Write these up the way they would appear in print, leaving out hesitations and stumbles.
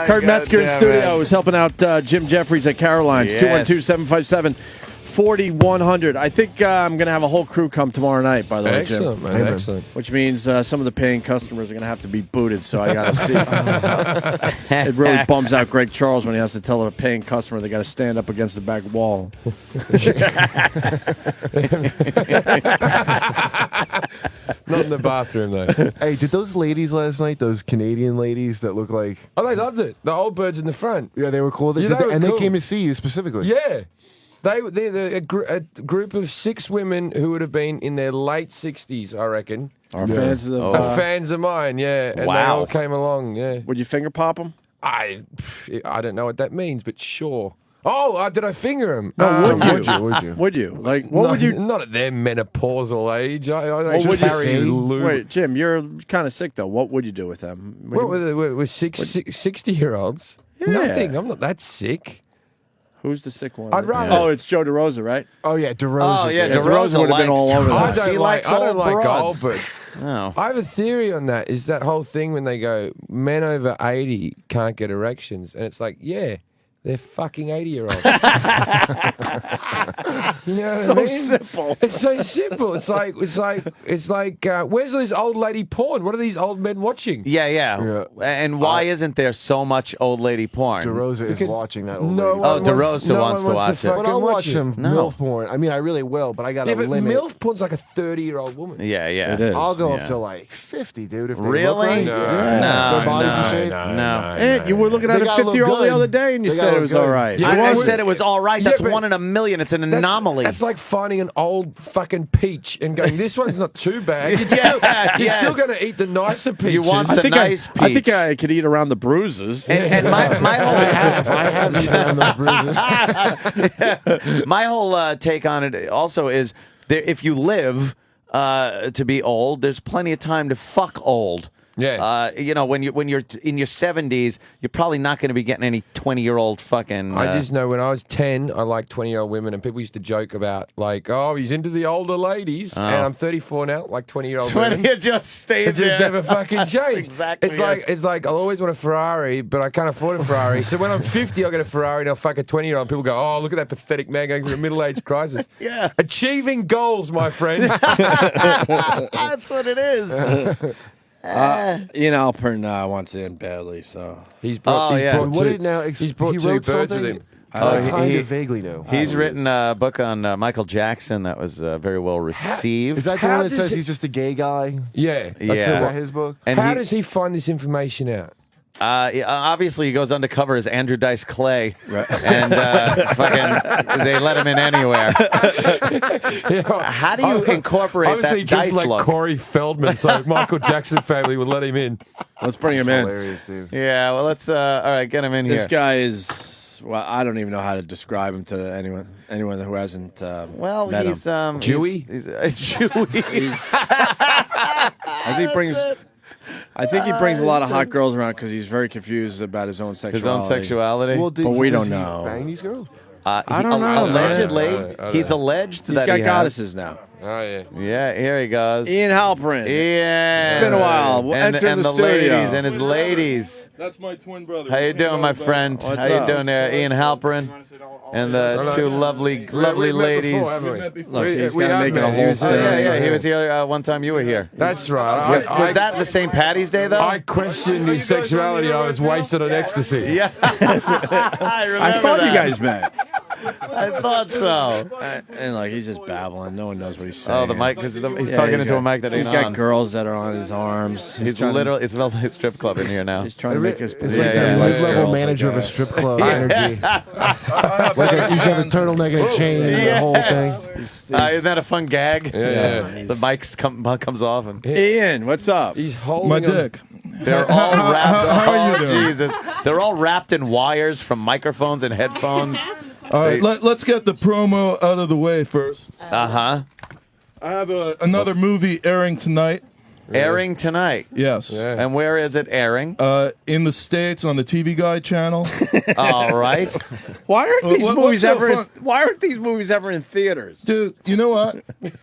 Kurt Metzger in studio is helping out Jim Jeffries at Caroline's. Yes. 212-757-4100. I think I'm going to have a whole crew come tomorrow night, by the way, Jim. Excellent, man. Excellent. Which means some of the paying customers are going to have to be booted, so I got to see. It really bums out Greg Charles when he has to tell a paying customer they got to stand up against the back wall. Not in the bathroom, though. Hey, did those ladies last night, those Canadian ladies that look like... Oh, they loved it. The old birds in the front. Yeah, they were cool. Yeah, they were and cool. they came to see you specifically. Yeah. They're a group of 6 women who would have been in their late 60s, I reckon. Are fans of Fans of mine, yeah. And they all came along, yeah. Would you finger pop them? I don't know what that means, but sure. Oh, did I finger him? No, would you? Would you? Like, what would you... Not at their menopausal age. I What would you say? lube. Wait, Jim, you're kind of sick, though. What would you do with them? What with 60-year-olds? Yeah. Nothing. I'm not that sick. Who's the sick one? I'd rather- Oh, it's Joe DeRosa, right? Oh, yeah, DeRosa. Oh, yeah, DeRosa would have been all over I that. don't like old gold, broads. but No. I have a theory on that. Is that whole thing when they go, men over 80 can't get erections, and it's like, yeah. They're fucking 80-year-olds. You know what I mean? Simple. It's so simple. It's like where's this old lady porn? What are these old men watching? Yeah. And why isn't there so much old lady porn? DeRosa is Because watching that old no lady. one DeRosa wants to watch it. But I'll watch him. some MILF porn. I mean, I really will, but I got to Yeah, but limit. MILF porn's like a 30-year-old woman. Yeah. It is. I'll go up Yeah. to like 50, dude. If they Really? look right. No. Yeah. Their bodies in shape. No. You were looking at They a gotta look 50-year-old the good. other day, and you They said gotta it look was good. all right. Yeah, I but- said it was all right. That's Yeah, but 1 in a million. It's an anomaly. That's like finding an old fucking peach and going, this one's not too bad. You're still going to eat the nicer peaches. You want I the think nice I think peach. I could eat around the bruises. And my whole I have seen on those bruises. my whole take on it also is if you live to be old, there's plenty of time to fuck old. Yeah. When you're in your 70s, you're probably not going to be getting any 20-year-old fucking. I just know when I was 10, I liked 20-year-old women, and people used to joke about, like, oh, he's into the older ladies. And I'm 34 now, like 20-year-old 20 women. just stayed It just there. never fucking That's changed. exactly It's like I'll always want a Ferrari, but I can't afford a Ferrari. So when I'm 50, I'll get a Ferrari and I'll fuck a 20-year-old. People go, oh, look at that pathetic man going through a middle-age crisis. Yeah. Achieving goals, my friend. That's what it is. Ian Halperin wants in badly, so He's brought, yeah. brought What two, did now? he's brought he 2 wrote birds with something. him. I kind he- of vaguely know. He's written a book on Michael Jackson that was very well received. Is that the How one that does says it- he's just a gay guy? Yeah. Yeah. Is that his book? And How does he find this information out? Obviously, he goes undercover as Andrew Dice Clay, and fucking they let him in anywhere. How do you incorporate Obviously, that just Dice like look? Corey Feldman, so Michael Jackson family would let him in. let's bring him in. Hilarious, dude. Yeah, well, let's all right, get him in This here. guy is, well, I don't even know how to describe him to anyone who hasn't Well, met he's him. Jewy? He's Jewy. I think he brings a lot of hot girls around because he's very confused about his own sexuality. His own sexuality. Well, But we does don't he know. Bang these girls? I don't know, Allegedly, man. he's alleged He's that got he goddesses now. Oh, yeah. Yeah, here he goes. Ian Halperin. Yeah, It's been a while. We'll enter and the the studio. ladies and his ladies. That's my twin brother. How you doing, my friend? What's How you up? doing there, Ian Halperin? And the two lovely ladies. Look, he's We got to have make it a met. He whole was thing. Yeah, he was here one time you were here. That's right. Was that the St. Patty's Day, though? I questioned his sexuality. I was wasted on ecstasy. Yeah. I remember I thought you that. guys met. I thought so. And like he's just babbling. No one knows what he's saying. Oh, the mic, because he's Yeah, talking he's into got- a mic that He's ain't got on. girls that are on his arms. He's trying to- literally, it smells like a strip club in here now. He's trying to make us. It's Yeah, like yeah, the yeah. mid-level girls, manager I of a guess. strip club energy. Like you should have a turtleneck and a chain and the whole thing. Isn't that a fun gag? Yeah. The mic comes off and Ian, what's up? He's holding My on- dick. they're all wrapped. how are you oh, doing? Jesus! They're all wrapped in wires from microphones and headphones. All right, let's get the promo out of the way first. Uh huh. I have another movie airing tonight. Airing tonight. Yes. Yeah. And where is it airing? In the States on the TV Guide channel. All right. Why aren't these What's movies so ever? fun? Why aren't these movies ever in theaters? Dude, you know what?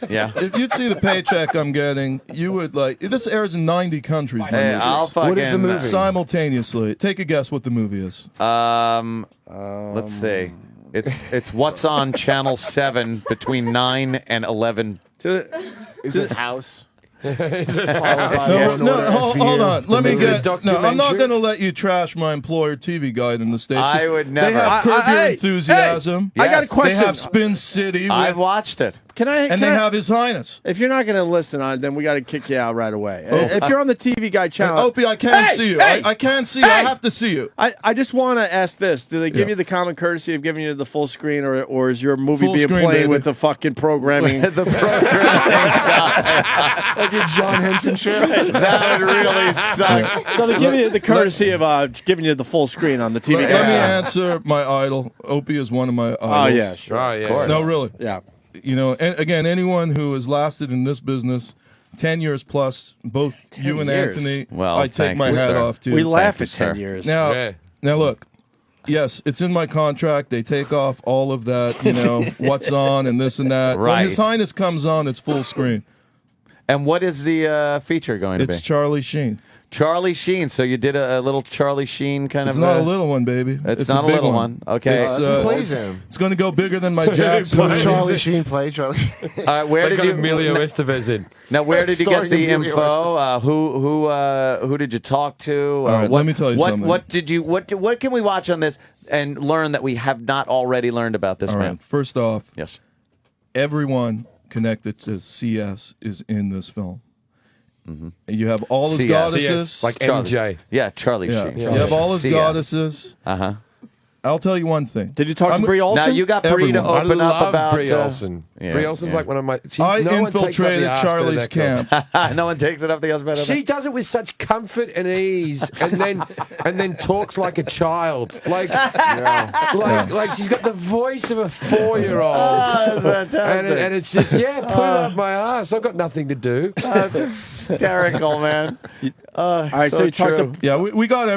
Yeah. If you'd see the paycheck I'm getting, you would like. This airs in 90 countries. my Hey, movies. I'll fucking. What is the movie? Simultaneously. Take a guess what the movie is. Let's see. It's what's on Channel 7 between 9 and 11. Is it House? No, hold on. Let me Is it a get. No, I'm not documentary? going to let you trash my employer TV Guide in the States. 'cause I would They never. have Curb Your Hey, Enthusiasm. I got a Yes. question. They have Spin City. I've watched it. Can I? and can they I- have His Highness. If you're not going to listen, then we got to kick you out right away. If you're on the TV Guide channel, Opie, I can't Hey, see you. hey, I can't see you. I hey. have to see you. I just want to ask this: do they give Yeah. you the common courtesy of giving you the full screen, or is your movie Full being screen, played baby. with the fucking programming? The program. Like a John Henson show? That would really suck. So they give you the courtesy of giving you the full screen on the TV Let Guide. me answer my idol. Opie is one of my idols. Oh yeah, sure. Oh, yeah. No, really. Yeah. You know, and again, anyone who has lasted in this business 10 years plus, both 10 you and years. Anthony, Well, I take thank my you, hat sir. off to. We laugh you, at 10 sir. years. Now, Yeah. now look. Yes, it's in my contract. They take off all of that, you know, what's on and this and that. When Right. His Highness comes on, it's full screen. And what is the feature going to It's be? Charlie Sheen. Charlie Sheen. So you did a little Charlie Sheen kind It's of. not a little one, baby. It's a not a big little one. Okay. It's, Who plays him? it's going to go bigger than my Jackson. Does Charlie Sheen play Charlie? Where They did got you? Emilio Estevez in. Now, where did you get Starring the Emilio info? Who did you talk to? All right, let me tell you something. What did you? What can we watch on this and learn that we have not already learned about this All man? right. First off, Yes. everyone connected to CS is in this film. You have all his CS. goddesses. Like Charlie. MJ. Yeah, Charlie yeah. Sheen. You have all his CS. goddesses. Uh-huh. I'll tell you one thing. Did you talk I'm- to Brie Olson? Now you got Brie to Everyone. open I up love about Brie Olson. yeah, Brie Olson's yeah. like one of my. I no one takes up the infiltrated ask her Charlie's that girl. camp. No one takes it up the husband. She does it with such comfort and ease, and then talks like a child, like she's got the voice of a 4-year-old. Oh, that's fantastic. And it's just put it up my ass. I've got nothing to do. That's hysterical, man. All right, so you talked to. Yeah, we got.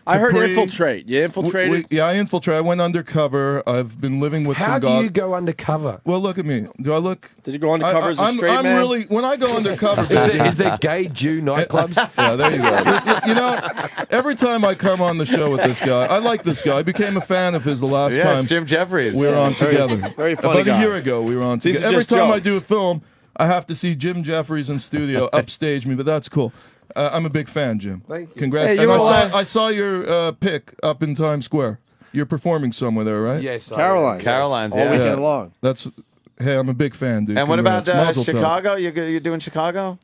I heard Capri. infiltrate. You infiltrated. Yeah, I infiltrated. I went undercover. I've been living with How some do god. you go undercover? Well, look at me. Do I look? Did you go undercover as a straight I'm man? really when I go undercover. Is there gay Jew nightclubs? Yeah, there you go. You know, every time I come on the show with this guy, I like this guy. I became a fan of his the last Yes, time Jim Jeffries. we were on together. very funny About guy. a year ago, we were on These together. are Every just time I jokes. do a film, I have to see Jim Jeffries in studio upstage me, but that's cool. I'm a big fan, Jim. Thank you. Congrats. Hey, And you were I saw your pic up in Times Square. You're performing somewhere there, right? Yes, Caroline. Caroline's, all yeah. weekend long. That's. Hey, I'm a big fan, dude. And what about Congrats. Mazel tov. Chicago? You're doing Chicago?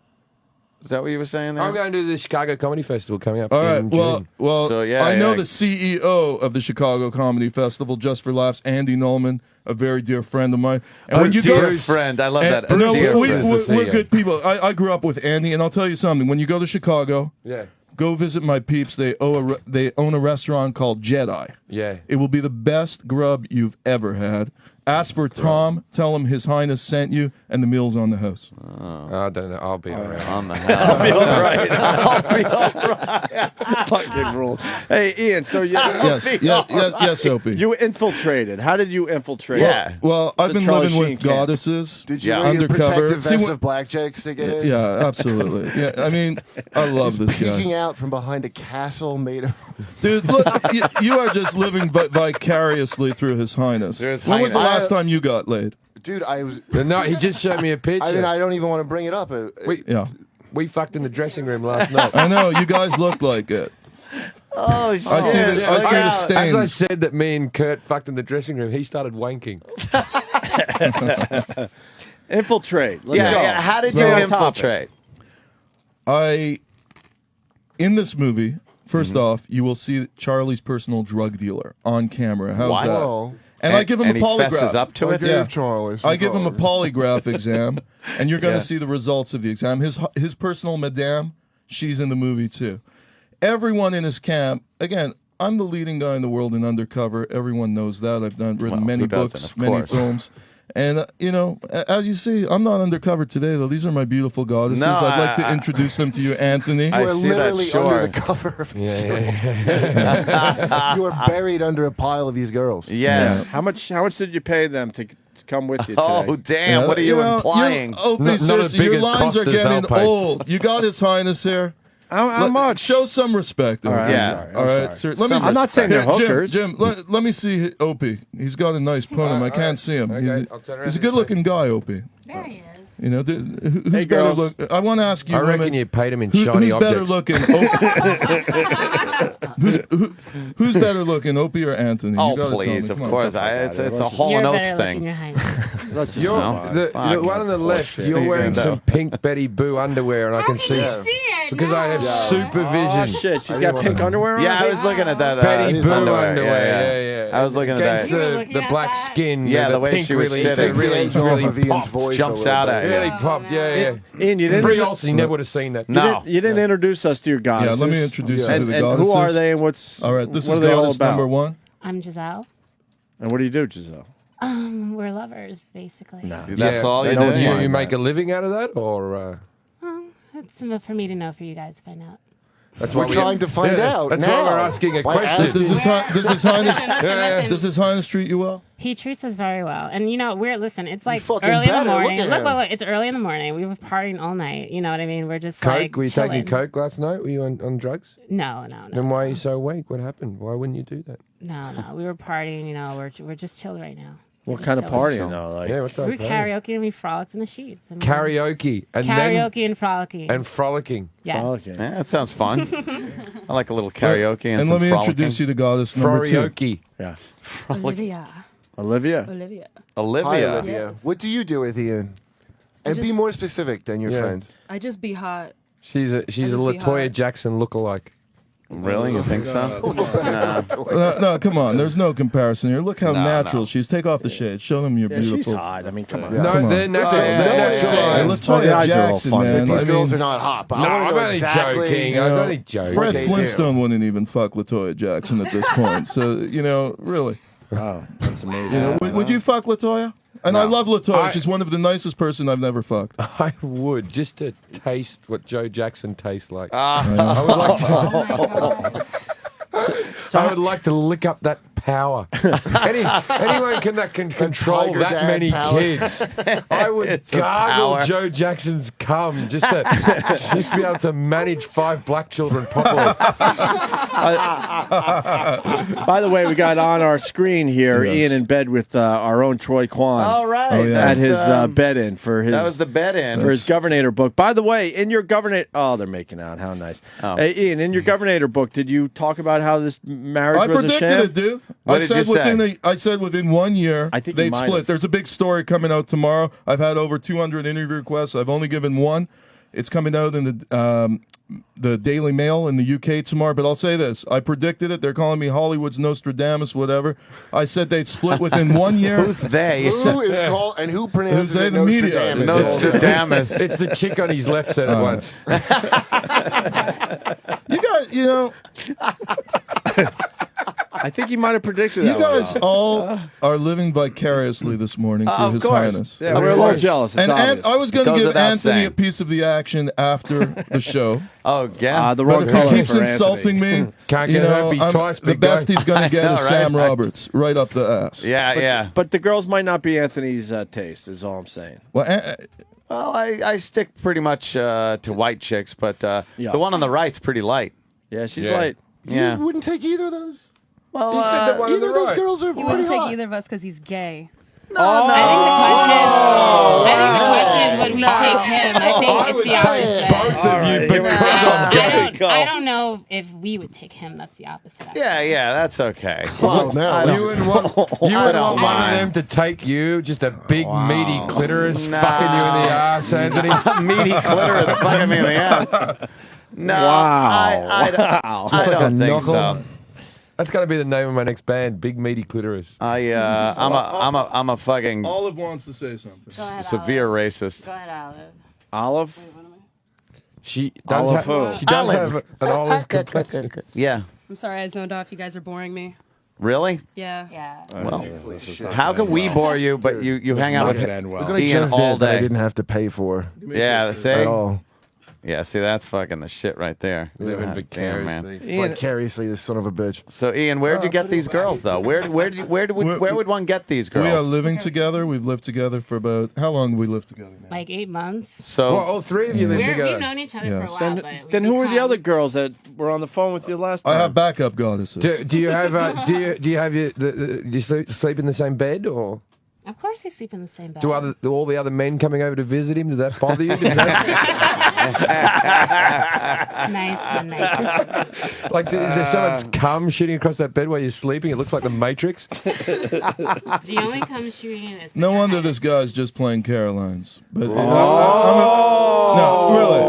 Is that what you were saying there? I'm going to the Chicago Comedy Festival coming up All right. in Well, June. So, yeah, I know yeah. the CEO of the Chicago Comedy Festival, Just for Laughs, Andy Nolman, a very dear friend of mine. And when you dear go, friend. I love and- that. no, Dear we're friend. we're good people. I grew up with Andy, and I'll tell you something. When you go to Chicago, Yeah. go visit my peeps. They own a restaurant called Jedi. Yeah. It will be the best grub you've ever had. Ask for Tom. Tell him His Highness sent you, and the meal's on the house. I don't know. I'll be around. On the house. I'll be all right. Fucking rule. Hey, Ian. So you, Yes, Opie. you infiltrated. How did you infiltrate? Yeah. Well, I've The been Charlie living Sheen with camp. goddesses. Did you Yeah. wear your Undercover. protective See, vest what- of blackjacks to get in? Yeah, absolutely. Yeah, I mean, I love this guy. Peeking out from behind a castle made of. Dude, look, you are just living vicariously through His Highness. Through His When was the Highness. last time you got laid? Dude, I was. No, he just showed me a picture. I mean, I don't even want to bring it up. Yeah, we fucked in the dressing room last night. I know. You guys look like it. Oh, shit. I see the, I see the As I stains. said that me and Kurt fucked in the dressing room, he started wanking. Infiltrate. Let's go. Yeah. How did Stay you on topic. infiltrate? In this movie, first Mm-hmm. off, you will see Charlie's personal drug dealer on camera. How's What? that? Well, And I give him a and he fesses polygraph. up to I it. gave Yeah. Charlie. I give him a polygraph exam, and you're going to Yeah. see the results of the exam. His personal madame, she's in the movie too. Everyone in his camp, again, I'm the leading guy in the world in undercover. Everyone knows that. I've written Well, many who doesn't, books, of many course. films. And, as you see, I'm not undercover today, though. These are my beautiful goddesses. No, I'd like to introduce them to you, Anthony. I You are see that literally under short. the cover of these Yeah. You are buried under a pile of these girls. Yes. How much did you pay them to come with you today? Oh, damn. What are you implying? Opie, Not seriously, as big your as lines are Costa's getting Valpay. old. You got His Highness here. How much? Show some respect. All right, Opie. Yeah. I'm All sorry. right, sir. Let me. I'm not saying they're Here, hookers. Jim, let me see Opie. He's got a nice punim. I can't see him. Okay, I'll turn around He's a this way. good-looking guy, Opie. There he is. Who's Hey, better girls. look? I want to ask you, I reckon women, you paid him in shiny who's better objects. looking? Who's better looking, Opie or Anthony? Oh, You gotta tell please. me. Of Come on. course. Let's It's a just- Hall You're and Oates better looking, thing. Your Highness. Let's just You're, move on. the Fuck. one on the left, Bullshit. you're Here you wearing go. some pink Betty Boo underwear, and I can see see it? because I have No. Oh supervision. shit, she's got pink underwear on. Yeah, I was looking at that. Betty his Boo underwear. underwear. Yeah. I was looking at Against that. You were looking the at black that? skin. Yeah, the way pink she was really, sitting. Takes the really, edge off of Ian's popped. voice. Jumps a little out bit. at you. Really Oh, popped. no. Yeah. Ian, you Brie didn't. Olsen, you never would have seen that. No. You didn't introduce us to your Yeah, goddesses. let me introduce you to And, the and goddesses. who are they, and what's All right, this what is are they all goddess about? number one. I'm Giselle. And what do you do, Giselle? We're lovers, basically. No. That's all you know do. it's You, fine. you make a living out of that, or It's for me to know, for you guys to find out. that's We're trying to find out That's now. why we're asking a By question. asking- Does His Highness Listen. does His Highness treat you well? He treats us very well. And listen, it's like fucking early in the better. Look morning. at Look, him. look, it's early in the morning. We were partying all night. You know what I mean? We're just Coke? like Were you chilling. taking Coke last night? Were you on drugs? No. Then why are you so weak? What happened? Why wouldn't you do that? No. We were partying. We're just chill right now. What We're kind just of chilling. partying though? Like, Yeah, what's We that? were karaoke and we frolicked in the sheets. I mean, Karaoke and karaoke and frolicking. then and frolicking. yes. frolicking. Yeah, that sounds fun. I like a little karaoke and And some let me frolicking. introduce you to goddess number two. Karaoke. Yeah. Olivia. Olivia. Olivia. Olivia. Hi, Olivia. Yes. What do you do with Ian? And be just- more specific than your Yeah. friend. I just be hot. She's a just be Latoya hot. Jackson lookalike. Really? You think so? No, come on. There's no comparison here. Look how No, natural no. she is. Take off the shade. Show them your Yeah, beautiful. she's hot. I mean, come on. Yeah. No, come on. they're natural. Listen, They're no one's natural saying- Hey, eyes. the Latoya eyes are all Jackson, fun. man. These I girls mean, are not hot, but No, I want I'm to know only exactly. joking. you I'm know, only joking. Fred they Flintstone wouldn't even fuck Latoya Jackson at this point. So, really. Oh, that's amazing. Would you fuck Latoya? And I No. love Latoya. She's one of the nicest person I've never fucked. I would, just to taste what Joe Jackson tastes like. Ah. I would like to lick up that power. Anyone that can control Tiger that Dad many power. kids. I would It's a gargle power. Joe Jackson's cum just to be able to manage 5 black children properly. By the way, we got on our screen here Yes. Ian in bed with our own Troy Kwan. All right. Oh, yeah. At That's, his bed-in for his. That was the bed-in. For his Governator book. By the way, in your Governator... Oh, they're making out. How nice. Oh. Hey, Ian, in your Governator book, did you talk about how this marriage I was a predicted sham? it, dude. What I did said you say? I said within 1 year I think you they'd might split. have. There's a big story coming out tomorrow. I've had over 200 interview requests. I've only given one. It's coming out in the Daily Mail in the UK tomorrow. But I'll say this: I predicted it. They're calling me Hollywood's Nostradamus, whatever. I said they'd split within 1 year. Who's they? Who is called and who pronounces Who's they? it The media. Nostradamus? Nostradamus. It's the chick on his left said it once. You guys, I think he might have predicted you that. guys one. all are living vicariously this morning through Of His course. Highness. Yeah, we're a little jealous. It's And obvious. I was going to Goes give without Anthony saying. a piece of the action after the show. Oh, yeah. the But wrong if color he keeps for insulting Anthony. me, Can't you get know, herpes I'm- twice, the big best guy. he's going to get know, is Sam right? Roberts right up the ass. Yeah. But the girls might not be Anthony's taste, is all I'm saying. Well, Well, I stick pretty much to white chicks, but Yeah. the one on the right's pretty light. Yeah, she's Yeah. like... Yeah. You wouldn't take either of those? Well, He said that one on Either the of those right. girls are He pretty wouldn't take hot. either of us because he's gay. I think the question is, would we take him? I think I it's would the take opposite. both of you because I'm gay. I don't know if we would take him. That's the opposite. actually. yeah, that's okay. Well, now. I don't- You would want, I don't one of mind. them to take you, just a big meaty clitoris No. fucking you in the ass, Anthony. Meaty clitoris fucking me in the ass. No, Wow. I Just like a don't think knuckle. so. That's gonna be the name of my next band, Big Meaty Clitoris. I'm a fucking Olive wants to say something. Go ahead, severe Olive. racist. Go ahead, Olive. Olive? She does Olive have, who? she does have an olive complexion. Yeah. I'm sorry, I zoned off. You guys are boring me. Really? Yeah. Yeah. Well, how can we bore you, but you hang out with Look at what Ian just all did that I day? didn't have to pay for Yeah, see? at all. Yeah, see, that's fucking the shit right there. Living God damn, man. vicariously. Vicariously, this son of a bitch. So, Ian, where'd you get these girls, though? Where would one get these girls? We are living together. We've lived together for about how long have we lived together now? Like 8 months. So, Well, all three of you live We've together. known each other Yes. for a while. but Then we've who were the become- other girls that were on the phone with you last time? I have backup goddesses. Do you have do you have your do you sleep in the same bed or Of course we sleep in the same bed. do all the other men coming over to visit him? Does that bother you? Does that, Nice. like, is there someone's cum shooting across that bed while you're sleeping? It looks like the Matrix. The only cum shooting is. No wonder this guy's just playing Caroline's. But no, really.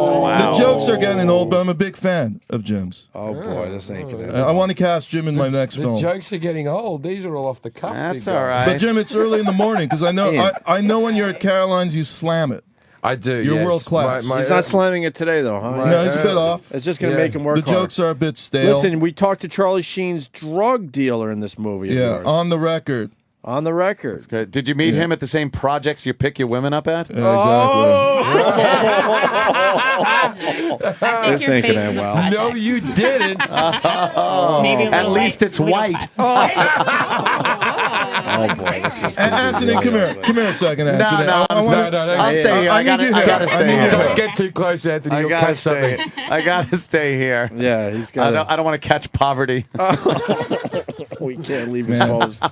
The jokes are getting old, but I'm a big fan of Jim's. Oh boy, this ain't gonna. I want to cast Jim in my next The film. jokes are getting old. These are all off the cuff. that's big all guy. right. But Jim, it's early in the morning because I know Ian. I know when you're at Caroline's, you slam it. I do. You're yes. world class. He's not slamming it today, though, huh? No, it's a bit off. It's just gonna Yeah. make him work The jokes are a bit stale. Listen, we talked to Charlie Sheen's drug dealer in this movie. Of yeah, yours. on the record. On the record. Good. Did you meet him at the same projects you pick your women up at? Exactly. This ain't gonna end well. No, you didn't. Maybe a At little least light. it's white. Oh boy, this is. Anthony, come here. Come here a second, Anthony. No, I wanna- I'll stay here. I I gotta need you here. gotta I stay need you here. here. Don't get too close, Anthony. I You'll gotta catch stay. something. I gotta stay here. Yeah, he's I got. don't want to catch poverty. We can't leave his Man. post.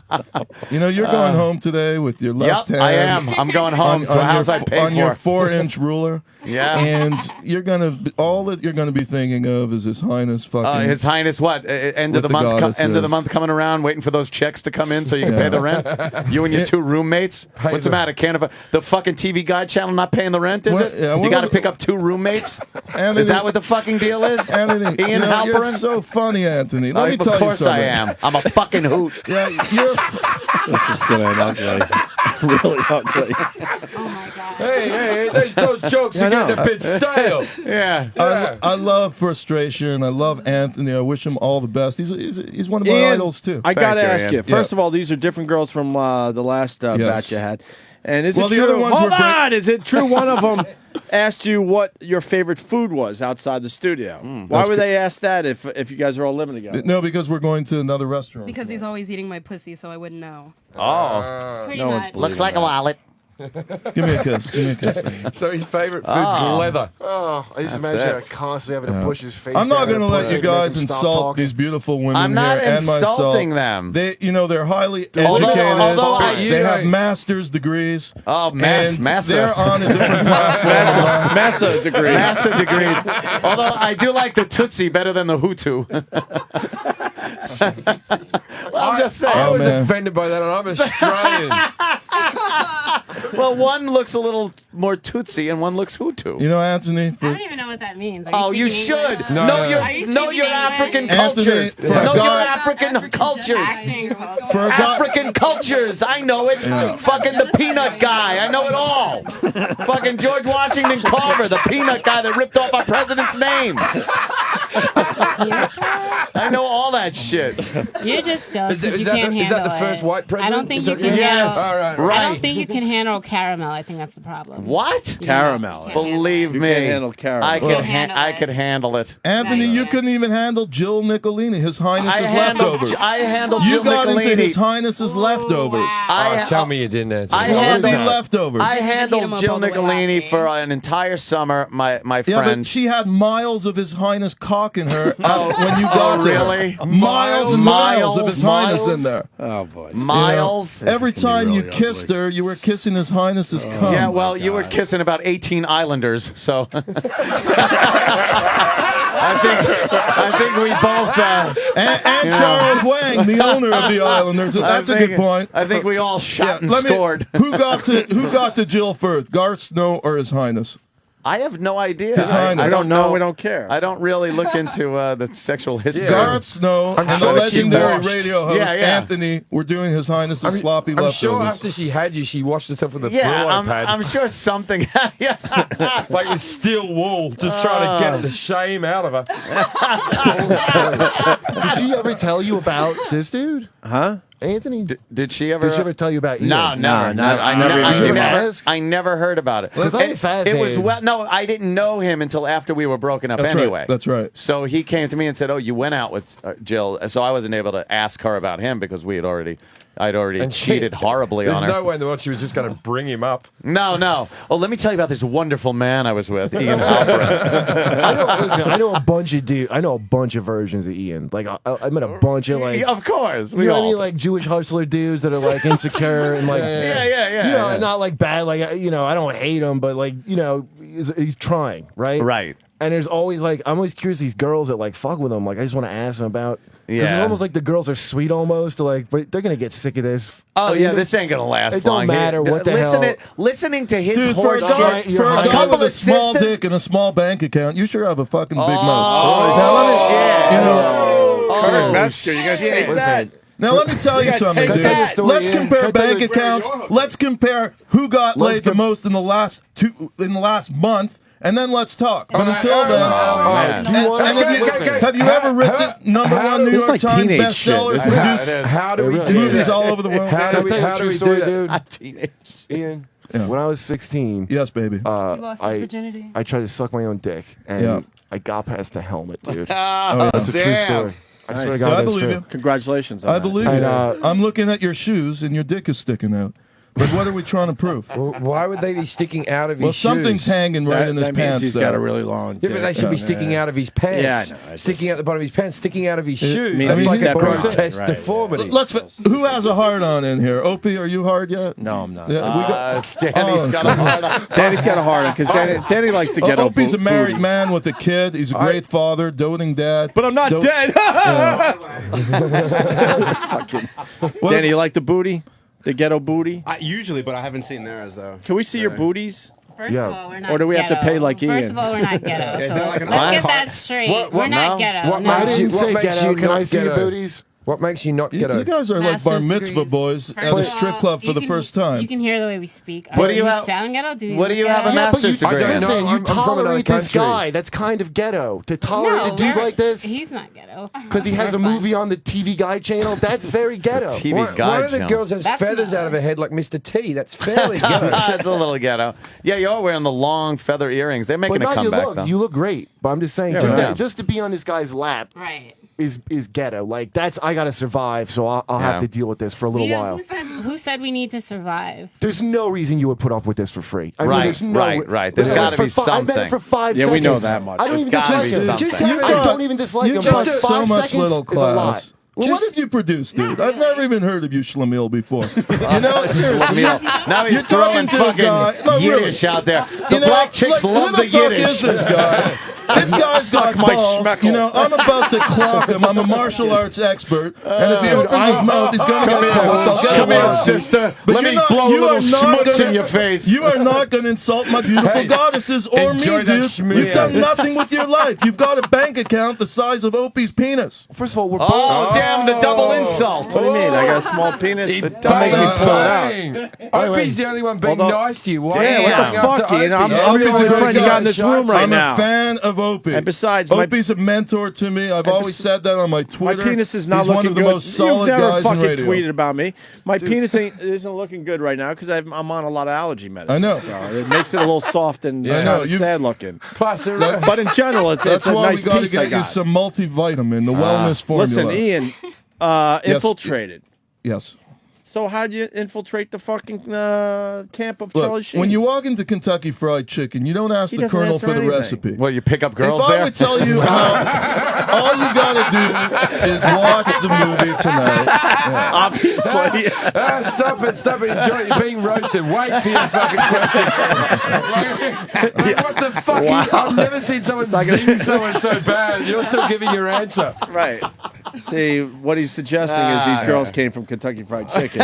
You know, you're going home today with your left Yep, hand. I am. I'm going home to a house I paid on your for. 4-inch ruler. Yeah. And you're gonna all that you're gonna be thinking of is His Highness fucking. His Highness, what? End of What the the month. goddess End of the is. month coming around, waiting for those checks to come in so you can pay the rent. You and your two roommates. What's the matter? Can't have the fucking TV Guide channel not paying the rent? Is What- it? yeah, You what got to was- pick up two roommates. Anthony, Is that what the fucking deal is? Anthony, Ian you know, you're Halperin? so funny, Anthony. Let me tell of you course something. I am. I'm a fucking hoot. Yeah, you're. This is gonna end ugly. Really ugly. Oh my god. Hey, those jokes Yeah, I are getting know. a bit stale. Yeah. I love frustration. I love Anthony. I wish him all the best. He's one of my Ian, idols too. I gotta you, ask Ian. you. First of all, these are different girls from the last Yes. batch you had. And is Well, it the true? other ones Hold were on. Is it true one of them asked you what your favorite food was outside the studio? Why would they ask that if you guys are all living together? No, because we're going to another restaurant. Because he's always eating my pussy, so I wouldn't know. Oh. Pretty no one's much. believing Looks like a wallet. Give me a kiss. Give me a kiss. baby. So his favorite food's leather. Oh, I used to That's imagine it. constantly having to push his face. I'm not going going to let you guys make him stop insult talking. these beautiful women I'm not here and myself. insulting them. They, they're highly Although- educated. although I- they have master's degrees. Oh, and massa. they're on a different platform. Massa degrees. Massive degrees. Although I do like the Tootsie better than the Hutu. I'm just saying. I Oh, was man. offended by that, and I'm Australian. Well, one looks a little more Tootsie and one looks Hutu. You know, Anthony, I for, don't even know what that means. Are Oh, you speaking should English? No, know no, your no. Are you know speaking your English? African Anthony, cultures. for a Know your guy- African cultures. Acting. for a guy, African cultures. I know it. Fucking the peanut guy. I know it all. Fucking George Washington Carver, the peanut guy that ripped off our president's name. I know all that shit. You're just jealous because you that can't the- is handle that the first it. white president? I don't think Is you that- can Yes. handle. All right, I don't right. think you can handle caramel. I think that's the problem. What? Caramel. Yeah. Believe You me. can't handle caramel. I Well- could I could handle it. Anthony, Nice. you couldn't even handle Jill Nicolini, His Highness's leftovers. I handled You Jill got into Nicolini. His Highness's leftovers. I, Oh, tell me you didn't answer. I Sloppy handled- leftovers. I Beat 'em handled up Jill all the way Nicolini laughing. for an entire summer. My yeah, friend. but she had miles of His Highness cock in her when you got to really? her. Miles and miles of His Highness in there. Oh boy. Miles. Every This is gonna be time you really kissed ugly. her, you were kissing His Highness's cum. Yeah, well, you were kissing about 18 Islanders, so I think we both. And You know. Charles Wang, the owner of the Islanders. That's a good point. I think we all shot and Let me- scored. Who got to Jill first, Garth Snow or His Highness? I have no idea. His Highness. I don't know. We don't care. I don't really look into the sexual history. Garth Snow I'm and sure the she legendary washed. radio host Anthony were doing His Highness's sloppy I'm leftovers. sure after she had you, she washed herself with a Yeah, Brillo pad. I'm sure something. Like with steel wool, just trying to get the shame out of her. Did she ever tell you about this dude? Huh? Anthony? Did she ever? Did she ever tell you about Ian? No, never. No, I never never. even I came never, I never heard about it. 'Cause I'm It was fascinated. no. I didn't know him until after we were broken up. That's anyway, right. That's right. So he came to me and said, "Oh, you went out with Jill," so I wasn't able to ask her about him because I'd already cheated horribly on her. There's no way in the world she was just going to bring him up. No. Oh, let me tell you about this wonderful man I was with, Ian Halperin. I know a bunch of dudes. I know a bunch of versions of Ian. Like I met a bunch of like. Of course, You know what I mean? Like Jewish hustler dudes that are like insecure and like. Yeah. You know, not like bad. Like I don't hate him, but like he's trying, right? Right. And there's always like I'm always curious these girls that like fuck with him. Like I just want to ask them about. 'Cause Yeah. It's almost like the girls are sweet almost. To like, but they're gonna get sick of this. Oh I mean, yeah, this ain't gonna last It don't long. matter what the hell. Listening to his Dude, for a horse guy, shit, for a a guy couple with a of small sisters. dick and a small bank account, you sure have a fucking big mouth. Oh, shit. You know, Kurt Metzger, you gotta shit. take that. now let me tell you something, take dude. that story, Let's Ian. compare Can I tell bank you- accounts. Let's compare who got laid the most in the last month, and then let's talk. But until then, man. Do you want and to have you ever written #1 New It's York like Times teenage bestseller, shit. produced How do we really do is. movies that? all over the world? How do Can I we, tell you how a do true we story, do that? dude? Teenage. Ian, Yeah. when I was 16, Yes, baby. He lost his I virginity. I tried to suck my own dick, and Yeah. I got past the helmet, dude. Oh, That's a true damn. story. I swear to Nice. God, I that's believe true. you. Congratulations on I that. believe And, you. I'm looking at your shoes, and your dick is sticking out. But what are we trying to prove? Well, why would they be sticking out of his Well, shoes? something's hanging right in his that means pants. he's there. got a really long Yeah, dick. but they should be sticking out of his pants. Yeah, I know. Sticking out the bottom of his pants, sticking out of his shoes. means That's he's like a stepping on it, grotesque right, deformity. Who has a hard on in here? Opie, are you hard yet? No, I'm not. Yeah, we got. Danny's got a hard on. Danny's got a hard one because Danny likes to get up. Opie's a married man with a kid. He's a great father, doting dad. But I'm not Don't- dead. Fucking. Danny, you like the booty? The ghetto booty? Usually, but I haven't seen theirs though. Can we see your booties? First Yeah. of all, we're not Or do we have to ghetto. pay like First Ian? of all, we're not ghetto. Is So that like an let's get art? that straight. What- we're not no? ghetto. What no. I makes didn't you- say what makes ghetto. you Can I not see your ghetto? booties? What makes you not You ghetto? guys are like bar Master's mitzvah degrees. boys at a First of strip all, club for you the can- first time. You can hear the way we speak. What do you we have- sound ghetto? Do what do you have a ghetto? master's but you, degree in? listen, No, you I'm from another tolerate this country. guy. That's kind of ghetto. To tolerate No, a dude we're- like this He's not ghetto. because he has a movie on the TV Guide channel. That's very ghetto. TV Why guide do the channel. girls have That's feathers not- out of her head like Mr. T? That's fairly ghetto. It's a little ghetto. Yeah, you're wearing the long feather earrings. They're making But a not comeback, you though. look. You look great. But I'm just saying, Yeah. just to be on this guy's lap Right. is ghetto. Like that's I gotta survive, so I'll Yeah. have to deal with this for a little Leah, while. Who said we need to survive? There's no reason you would put up with this for free. I mean, Right, there's no right. There's I gotta for be I met him something. for 5 Yeah, seconds. we know that much. I don't There's even gotta dislike be him. something. Just You I got- don't even dislike you him. got But so 5 much seconds little is a lot. class. Well, what have you produced, dude? I've never even heard of you, Schlemiel, before. You know, seriously. Now he's You're talking throwing to a guy. fucking No, really. Yiddish out there. The You know, black chicks like, love who the the fuck Yiddish. is this guy? This guy's Suck got my balls. schmeckle. You know, I'm about to clock him. I'm a martial arts expert, and if he opens his mouth, he's gonna get clocked. I'll get Come him here, on. sister. But Let you're me not- blow a you little are not schmutz gonna- in your face. You are not going to insult my beautiful Hey, goddesses or me, enjoy that dude. schmear. You've done nothing with your life. You've got a bank account the size of Opie's penis. First of all, we're Oh, both. damn, the double insult. What do you mean? I got a small penis. Don't make me bang, pull it out. Bang. Opie's the only one being Although- nice to you. Why Yeah, are you what the going up to fuck, Ian? I'm Opie? the only Opie's a good great friend you guy. got in this room right I'm now. a fan of Opie. And besides, my- Opie's a mentor to me. I've always said that on my My Twitter. penis is not He's looking one of the good. most solid You've never guys in fucking radio. tweeted about me. My penis isn't looking good right now because I'm on a lot of allergy medicine. I know. So it makes it a little soft and I kind know. of You- sad looking. Plus, But in general, it's That's a why nice we got to piece I get you got. some multivitamin, the wellness formula. Listen, Ian, infiltrated. Yes. So how'd you infiltrate the fucking camp of Look, Charlie Sheen? when you walk into Kentucky Fried Chicken, you don't ask He the doesn't colonel answer for the anything. recipe. What, you pick up girls if I there? would tell you how, all you gotta do is watch the movie tonight. Obviously. Stop it, Enjoy it. You're being roasted. Wait for your fucking question. What the fuck? I've never seen someone zing someone so bad. You're still giving your answer. Right. See, what he's suggesting is these girls came from Kentucky Fried Chicken.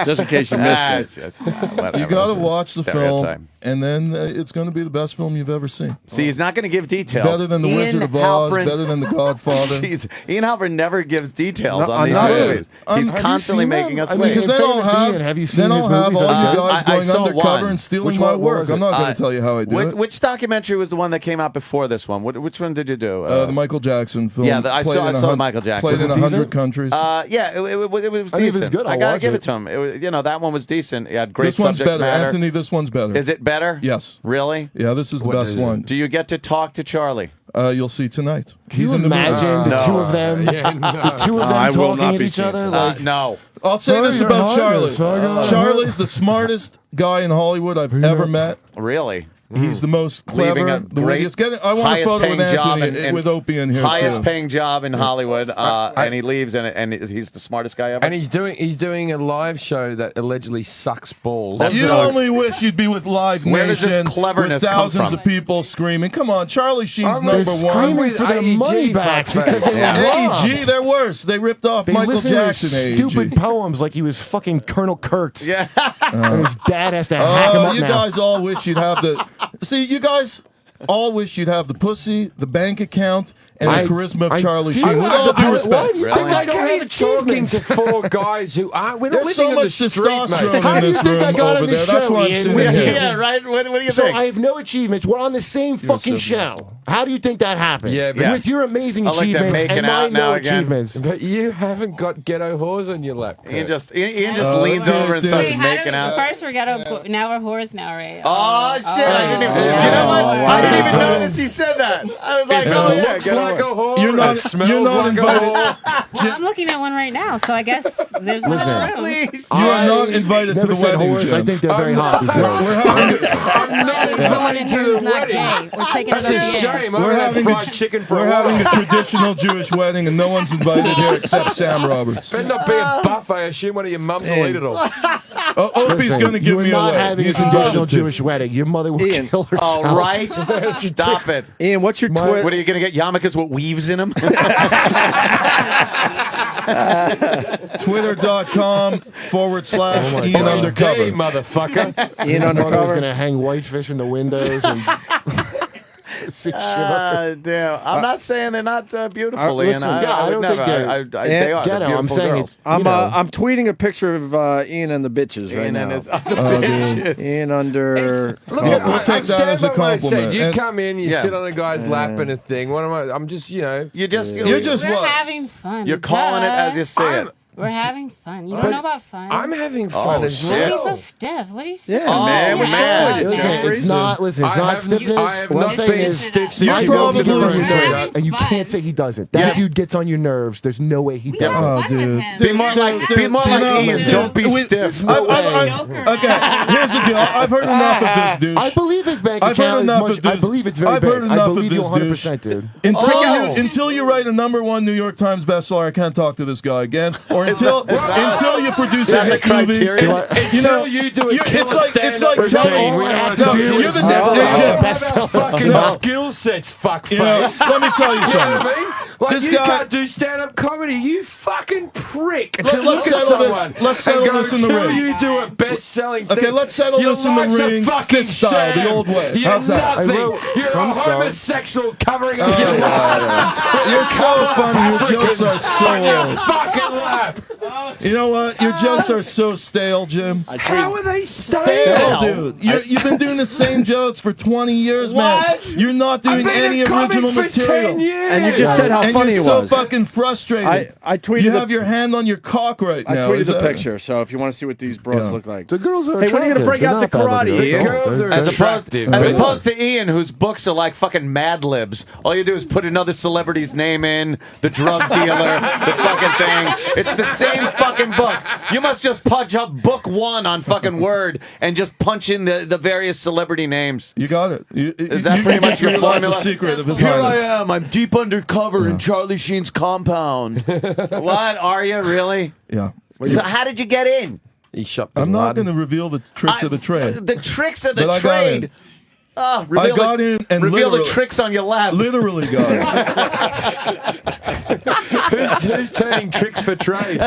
Just in case you missed it. It's just, whatever. You got to watch the Stereotype. film, and then it's going to be the best film you've ever seen. See, he's not going to give details. Better than The Wizard of Oz, better than The Godfather. Jeez, Ian Halperin never gives details on these not movies. He's Have you constantly seen making them? us I mean, wait. Because in they don't fairness to have, Ian, have you they seen don't his have movies all on you there? guys I going saw undercover one. and stealing Which my one work. was it? I'm not going to tell you how I do it. Which documentary was the one that came out before this one? Which one did you do? The Michael Jackson film. Yeah, I saw the Michael Jackson. Played in Was it 100 decent? countries. Yeah, it was I mean, if decent. it's good, I I'll gotta watch give it it. to him. It was, that one was decent. It had great This one's subject better. matter. Anthony, this one's better. Is it better? Yes. Really? Yeah, this is the What best did it- one. Do you get to talk to Charlie? You'll see tonight. Can you in the movie. imagine the No. two of them? Yeah, no. The two of them I will talking not at be each seeing other? it. Like, No. I'll say this Your about Charlie. Highness, I got- Charlie's the smartest guy in Hollywood I've ever met. Really? He's the most Leaving clever. a The great, wittiest. I want a highest photo with paying job Anthony and with Opie in here highest too. paying job in Hollywood, and he leaves, and he's the smartest guy ever. And he's doing a live show that allegedly sucks balls. That You sucks. only wish you'd be with Live Where does Nation this cleverness with come thousands from? of people screaming. Come on, Charlie Sheen's I'm with- number they're one. screaming for their AEG, money back fuckface. because they Yeah. were robbed. AEG, they're worse. They ripped off They Michael listen to Jackson. his AEG. stupid poems like he was fucking Colonel Kurtz. Yeah. And his dad has to hack him Oh, up you now. guys all wish you'd have the. See, you guys all wish you'd have the pussy, the bank account, and the charisma of Charlie do. Sheen. With all due Why respect. do you Really? think I don't have talking achievements? to four guys who aren't. We're not There's living so on the much street, testosterone mate. How in do you this think I room got on over there. this That's show, why I'm Ian? sitting Yeah, here. Yeah, right. What do you So think? I have no achievements. We're on the same fucking so- show. How do you think that happens? Yeah, but- With your amazing I like they're achievements making and my out now no again. achievements. But you haven't got ghetto whores on your lap. Ian Kurt. just leans over and dude. starts Wait, how do making we, out. first we're ghetto, now we're whores now, right? Oh shit! I didn't even. Yeah. You know what? I didn't even Wow. notice he said that. I was like, It oh yeah, looks get like over a it. whore. You're not- It smells you're not like invited. a whore. Well, I'm looking at one right now, so I guess there's one in Listen. the room. Please. You are not invited to Never the said wedding, whores. I Jim. think they're very hot. These girls. We're having. I'm not There's someone in invited here to who's the not wedding. gay. We're taking That's it a up the ass. shame. I'm We're gonna have having fried chicken for We're a having while. a traditional Jewish wedding, and no one's invited here except Sam Roberts. Better not be a buffet. I assume one of your mums will eat it all. Opie's Listen, going to give you are me not away. having He's a traditional invited to. Jewish wedding. Your mother will Ian. kill herself. All right, stop it. Ian, what's your What Twitter? are you gonna get? Yarmulkes with weaves in them? Twitter.com/Ian Hey, Undercover. motherfucker. Ian His mother's undercover. going to hang whitefish in the windows and shiver. Damn. I'm not saying they're not beautiful, Ian. listen, yeah, I would don't never. think they're- They are. They're Ghetto, I'm beautiful saying girls. it's, you know. I'm tweeting a picture of Ian and the bitches right Ian and now. his other bitches. Ian under. Look, We'll take that as a stand by what I said. compliment. You And- come in, you Yeah. sit on a guy's lap and a thing. What am I? I'm just, You just. You're just We're what? having fun. You're calling it as you Duh. say it. We're having fun. You don't know about fun. I'm having fun Oh, as shit. Why are you well. so stiff? What are you stiff? Yeah, man, what's yeah. wrong with you, Listen, Jeffries? it's not. Listen, it's I not have- stiffness. I have What I'm not saying been is, stiff since You're I you know probably he gets on your straight nerves, up. and you Fine. can't say he doesn't. That Yeah. dude gets on your nerves. There's no way he doesn't. Oh, Fun with dude. him. Be more like Dude, Ian. dude. Don't be We- stiff. No way. Okay, here's the deal. I've heard enough of this douche. I believe his bank I've heard account is enough much. of this. I believe it's very I've big. heard I enough of believe you this 100%, dude. Until you write a #1 New York Times bestseller, I can't talk to this guy again. Or until you produce a that the hit movie. criteria? Until you do a it's killer like stand-up telling routine, all we I don't have wanna to talk do to you. you're is the All Jim. about fucking No. skill sets, fuckface. You know, let me tell you You know something. what I mean? Like, This you guy- can't do stand-up comedy. You fucking prick. Let's To look at settle this- someone let's settle and go, this in the till ring. you do a best-selling thing. Okay, let's settle Your this in the life's a ring, fucking fist style, the sham. old way. You're How's that? nothing. I wrote You're a some stuff. homosexual covering up your life. You're so funny. Your jokes are so on your old. fucking lap. You know what? Your jokes are so stale, Jim. How are they Stale, stale? dude. You've been doing the same jokes for 20 years, man. What? You're not doing I've been any a comic original for material. 10 years. And you just said how and funny you're it so was. fucking frustrated. I tweeted You the- have your hand on your cock right I now. tweeted Is the that- picture, so if you want to see what these bros Yeah. look like. The girls are Hey, when are you gonna attractive. break They're out not the bad karate, looking. Ian? Girls are As attractive. opposed to Ian, whose books are like fucking Mad Libs. All you do is put another celebrity's name in, the drug dealer, the fucking thing. It's the same fucking book. You must just punch up book 1 on fucking Word and just punch in the various celebrity names. You got it. Is that pretty much your realize formula? the secret of his Here I highness. am. I'm deep undercover in Charlie Sheen's compound. What? Are you really? Yeah. So how did you get in? He shot I'm Bin not Laden. going to reveal the tricks of the trade. The tricks of the But I got trade. in. Oh, I got in and reveal the literally- tricks on your lab. Literally got it. Who's turning tricks for trade?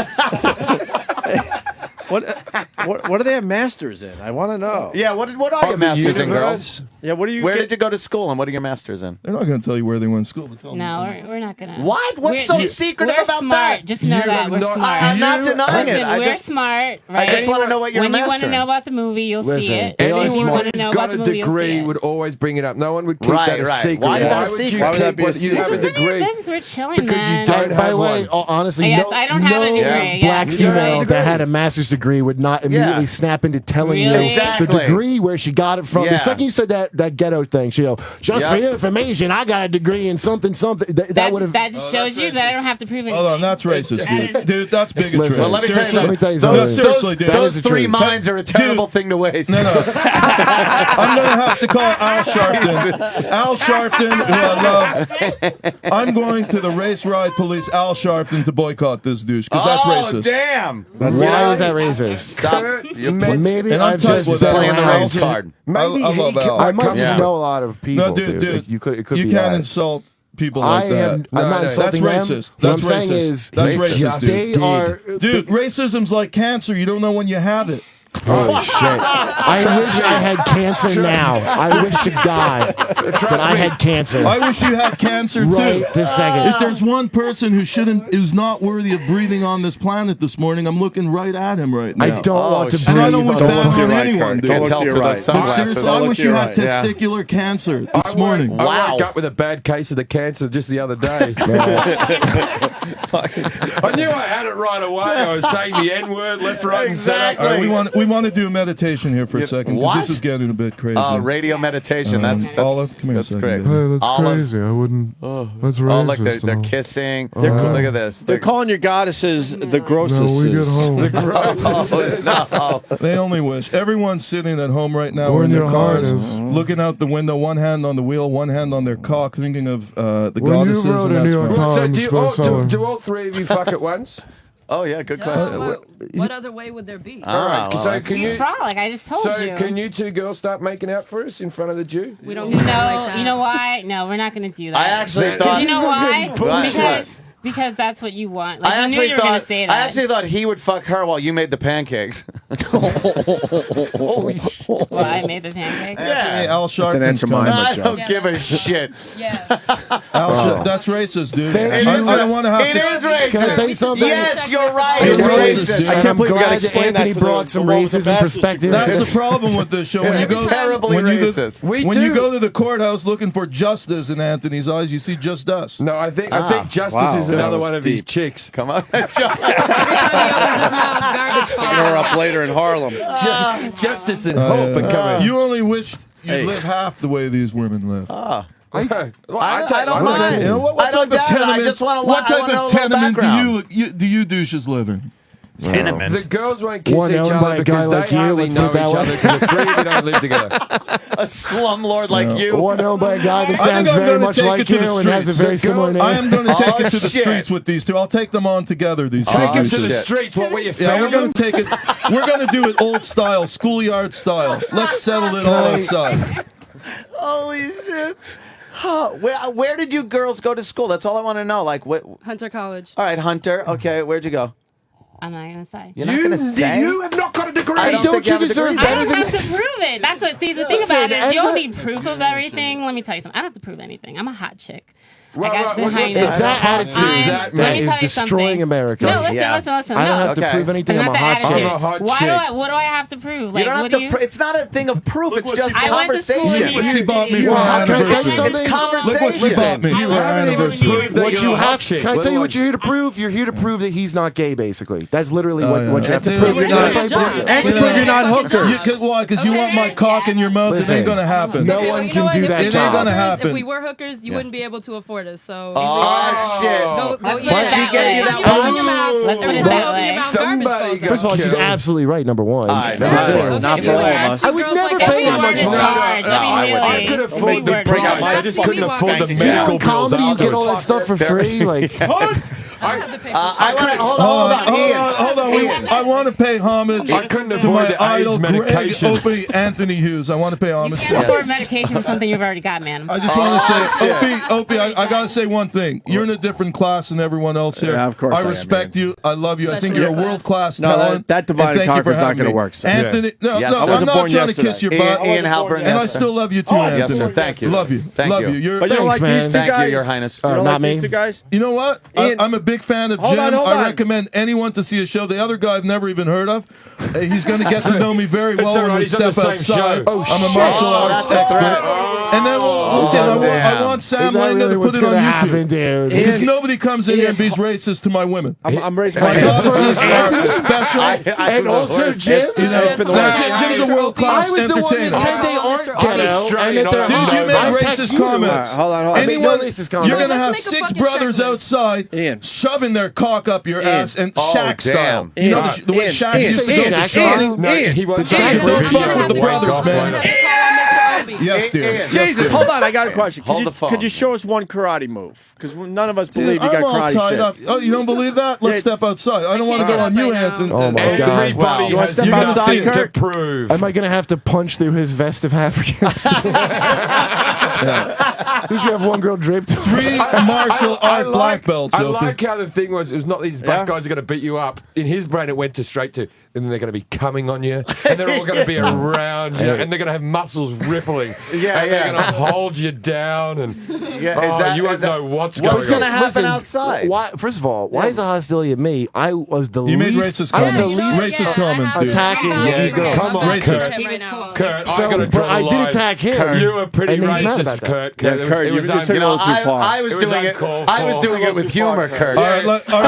What do they have masters in? I want to know. Yeah, what are your masters in, girls? Yeah, what do you? Where did you go to school, and what are your masters in? They're not going to tell you where they went to school, but tell No, them. we're not gonna. What? What's so secretive we're about smart. that? Just know that we're smart. I'm not denying Listen, it. I we're just smart, right? I just want to know what you're When you want mastering. to know about the movie, you'll see it. Anyone If you want to who's know got about the a movie, you'll see degree it. would always bring it up. No one would keep that a Right. secret. Why is that a would secret? you Why would keep that be a what you have a secret? None of your degree? business. We're chilling, Because you man. don't By have the way, one. honestly, Yes, no, I don't have a no degree, black yes. female Yeah. that had a master's degree would not immediately snap into telling Really? you Exactly. the degree where she got it from. Yeah. The second you said that ghetto thing, she'll go, just for your information, I got a degree in something. That would have. That just shows you that I don't have to prove anything. Hold on, that's racist, dude. Dude, that's bigotry. Listen, Well, let me Seriously. tell you No, those, seriously, dude. that is those the three truth. minds are a terrible thing to waste. No. I'm going to have to call Al Sharpton. Al Sharpton, who I love. I'm going to the race ride police, Al Sharpton, to boycott this douche, because that's racist. Damn! Why is that racist? Stop. Maybe And I'm I've tight just with been that. playing the around. race card. I love Al. I might just Yeah. know a lot of people. No, dude. It could You be can't that. insult people like that. I'm No, not no, insulting that's them. racist. What That's I'm saying racist. is That's racist, dude. They are. Dude, racism's like cancer. You don't know when you have it. Holy shit! I wish I had cancer now. I wish to God that I had cancer. I wish you had cancer too. Right this second. If there's one person who's not worthy of breathing on this planet this morning, I'm looking right at him right now. I don't want to breathe. And I don't wish on that this on planet. anyone, dude. Don't look to your right. But seriously, I wish you had testicular cancer this morning. I woke up with a bad case of the cancer just the other day. I knew I had it right away. I was saying the N word left, right, and Exactly. All right, we want to do a meditation here for a second because What? this is getting a bit crazy. Radio meditation. That's Olive, come here a that's second, great. baby. Hey, that's Olive. crazy. I wouldn't. That's Oh, racist. look, they're and all. kissing. Look at this. They're calling your goddesses the grossest. No, we get home. Oh, no. They only wish. Everyone's sitting at home right now Or or in in their your cars, harness. looking out the window, one hand on the wheel, one hand on their cock, thinking of the When you goddesses. wrote And a that's New York fine. So Times do, you, bestseller. do all three of you fuck at once? Oh, yeah, good Duh, question. what other way would there be? All right. So Well, can You you? frolic. I just told So you. can you two girls start making out for us in front of the Jew? We don't get down like that. You know why? No, we're not going to do that. I actually Because thought. you know why? What? Because that's what you want. Like, I you knew actually you were going to thought. say I that. actually thought he would fuck her while you made the pancakes. Holy shit. Well, I made the pancakes. Hey, Al It's an Sharpton's Aunt coming. Jemima I joke. don't Yeah, give a that's- shit. Yeah. That's racist, dude. Thank I you. don't want to have It to. is racist. Can I tell you something? Yes, you're right. It's It's racist, racist. dude. I And can't I'm believe we got to glad explain Anthony that to brought the some world of racism bastards. perspective. That's the problem with this show. When you go, Terribly when you go, racist. We when do. you go to the courthouse looking for justice in Anthony's eyes, you see just us. No, I think Justice wow. is That another was one of his deep. chicks. Come on. Every time he opens his mouth, garbage Or falls. up later in Harlem. Justice and hope are coming. You only wish you Hey. live half the way these women live. Well, I don't What does that mind. mean? You know, what I don't type of doubt it. I tenement? just want to What type know a of little tenement background. do you douches live in? The girls won't kiss One each owned by other a guy because like they you, hardly let's know put it that each way. other because the three of you don't live together. A slumlord like you. One owned by a guy that I think sounds I'm very gonna much take like it to you the and has a streets. very The similar name. I am going to take Oh, it to the shit. streets with these two. I'll take them on together. These two Take him to douches. the shit. streets. What were you Yeah, we're found gonna them? take it. We're gonna do it old style, schoolyard style. Let's settle it all outside. Holy shit. Huh. Where did you girls go to school? That's all I want to know. Like, what? Hunter College. All right, Hunter. Okay, where'd you go? I'm not going to say. You're not going to say? You have not got a degree. I don't Don't think you you have a deserve degree. I better don't than have to this? prove it. That's what. See, the thing Listen, about it is as you a- don't need proof of everything. Let me tell you something. I don't have to prove anything. I'm a hot chick. Right, I got right, the well, highness. It's that attitude Let that me is tell you destroying something. America. No, listen, Yeah. listen. I don't No. have to Okay. prove anything. It's I'm not a hot the chick. attitude. I'm a hot Why chick. what do I have to prove? You Like, don't have what to. do you? It's not a thing of proof. It's just I went to school in conversation. New What she York bought me City. for Well, our can I tell you anniversary. something? It's conversation. Look what she bought me I for wasn't our even anniversary. New York That What you're you a hot have, chick. can I tell you What what you're here to prove? You're here to prove that he's not gay, basically. That's literally Oh, what yeah. you have to Dude, prove. We're You're doing not a job. And to prove you're not hooker. Why? Because you want my cock in your mouth. It Listen. ain't gonna happen. No Okay, one well, you can know what? do If that we It were ain't job. gonna hookers- happen. If we were hookers, you wouldn't be able to afford us. So Oh, shit. go Let's eat put it that that She gave way. you that Every time you one? open your mouth, Let's put every it time you that open your way. mouth, garbage Somebody falls got out. First of all, she's Killed. absolutely right, number one. Exactly. Not for Okay, all if we of were us. ask I would girls never like pay that, If we that we weren't much in would- money. charge, I mean, really. I could afford the weren't bring in out my charge. price. I just couldn't That's afford the what we Do you know medical in bills comedy you get all that afterwards. stuff for free? Like, I don't have to pay for I want to hold on. Hold on, I want to pay homage I couldn't to my avoid the idol, AIDS Greg medication. Opie Anthony Hughes. I want to pay You homage to can't him. afford medication for something you've already got, man. I just want to say, Opie, I got to say one thing. You're in a different class than everyone else here. Yeah, of course I am, respect you. I love you. I think Especially you're a in class. world-class No, talent. that divide and and thank you for conquer's not having gonna me. work, sir. Anthony, no, Yes, no, sir. I I'm wasn't not born trying to yesterday. kiss your Ian, butt. Ian Halperin. And I yes, sir. still love you too, Yes, Anthony. sir. Thank you. Love you. Thank Love you. you. You're, But you don't Thanks, like these man. two Thank guys? you, Your Highness. You don't not like these me. two guys? You know what? Ian- I'm a big fan of Hold Jim. on, hold I on. recommend anyone to see a show. The other guy I've never even heard of. He's going to get to know me very well all when right, we he's on the step same outside. show. I'm a martial arts that's a expert. threat. And then listen, I want Is Sam that Langdon really to what's put it on gonna YouTube. happen, dude? Because Ian- nobody comes in here and Ian- be racist to my women. I'm raising my My hand. goddesses are special. And also, Jim. You know, it's been the Now, worst. Jim's a world-class I was the one entertainer. that said they aren't Mr. ghetto, Australian, and that they're Dude, Dude, you made I racist text you. comments. Hold on. I made no Anyone, racist comments. you're going to Let's have make a 6 fucking brothers checklist. outside Ian. shoving their cock up your ass and Oh, Shaq style. damn. You know Ian. the way Ian. Shaq Ian. used to Ian. go Ian. to Shaq. Ian. No, Ian. he wants Shaq to don't video fuck with the wank brothers, off man. later. Yes, dear. Ian. Jesus, hold on. I got a question. Hold the phone. Could you show us one karate move? Because none of us believe you I'm got all karate tied shit. up. Oh, you don't believe that? Let's Yeah. step outside. I don't want to can't go on get you, up right now. Anthony. Oh, my God. Everybody Wow. You wanna has step nothing outside, to Kirk? prove. Am I going to have to punch through his vest of Africans? He's going to have one girl draped. 3 martial art black belts. I Opie. like how the thing was, it was not these black Yeah. guys are going to beat you up. In his brain, it went to straight to, and then they're going to be coming on you, and they're all going to be around you, and they're going to have muscles rippling. Yeah, and they're yeah. going to hold you down, and you won't know what's going gonna on. happen outside? Why, first of all, why is the hostility at me? I was the You made least. racist I was the comments. least Racist comments, dude. attacking these girls. Come on, Racist. Kurt. Right now. Kurt, So, I'm going to but draw I the did line. attack him. You were pretty And he's mad about racist, that. Kurt. Yeah, It was- Kurt, it you was took it a un- little too far. I was It was doing it. uncalled I was for. doing it with humor, Kurt. All right, let's. Kurt, You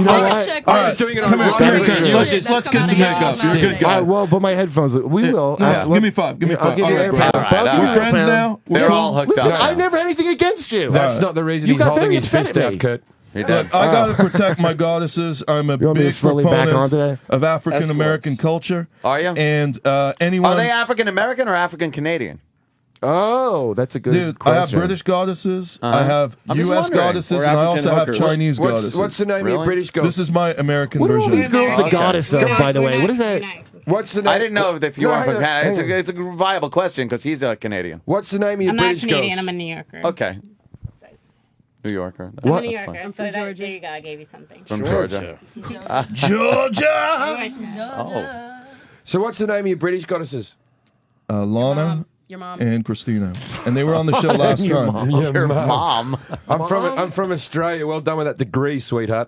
know Let's what? check All this. right, was doing it come on here, one come here, day. Kurt. Shit, Let's that's get coming some out of makeup. your You're a good mouth guy. Well, but my headphones. We will. Give me 5. Give me 5. I'll give All you right, air bro. power. All right, But I'll all give you We're right. air friends power. now. They're all hooked Listen, up. I never had anything against you. That's not the reason You he's got holding very his upset fist at out, me. Kurt. He did. Look, I got to protect my goddesses. I'm a You want me to big slowly back onto proponent that? of African American Escorts. culture. Are you? And anyone. Are they African American or African Canadian? Oh, that's a good Dude, question. I have British goddesses. I have I'm just U.S. wondering. goddesses, Or and I African also have hookers. Chinese goddesses. What's the name of Really? your British girl? This is my American What are all version. these girls the Okay. goddess of, by the way? What is that? What's the name? I didn't know if you No, are hang from on, Canada. hang on. It's a viable question because he's a Canadian. What's the name of your I'm not British Canadian. girls? I'm a New Yorker. Okay. New Yorker. I'm What? a New That's Yorker. fine. So that, Georgia. there you go. I gave you something. From Georgia. Georgia! Oh. So what's the name of your British goddesses? Lana Your mom. and Christina. And they were on the show last Your time. mom. Your mom. I'm from Australia. Well done with that degree, sweetheart.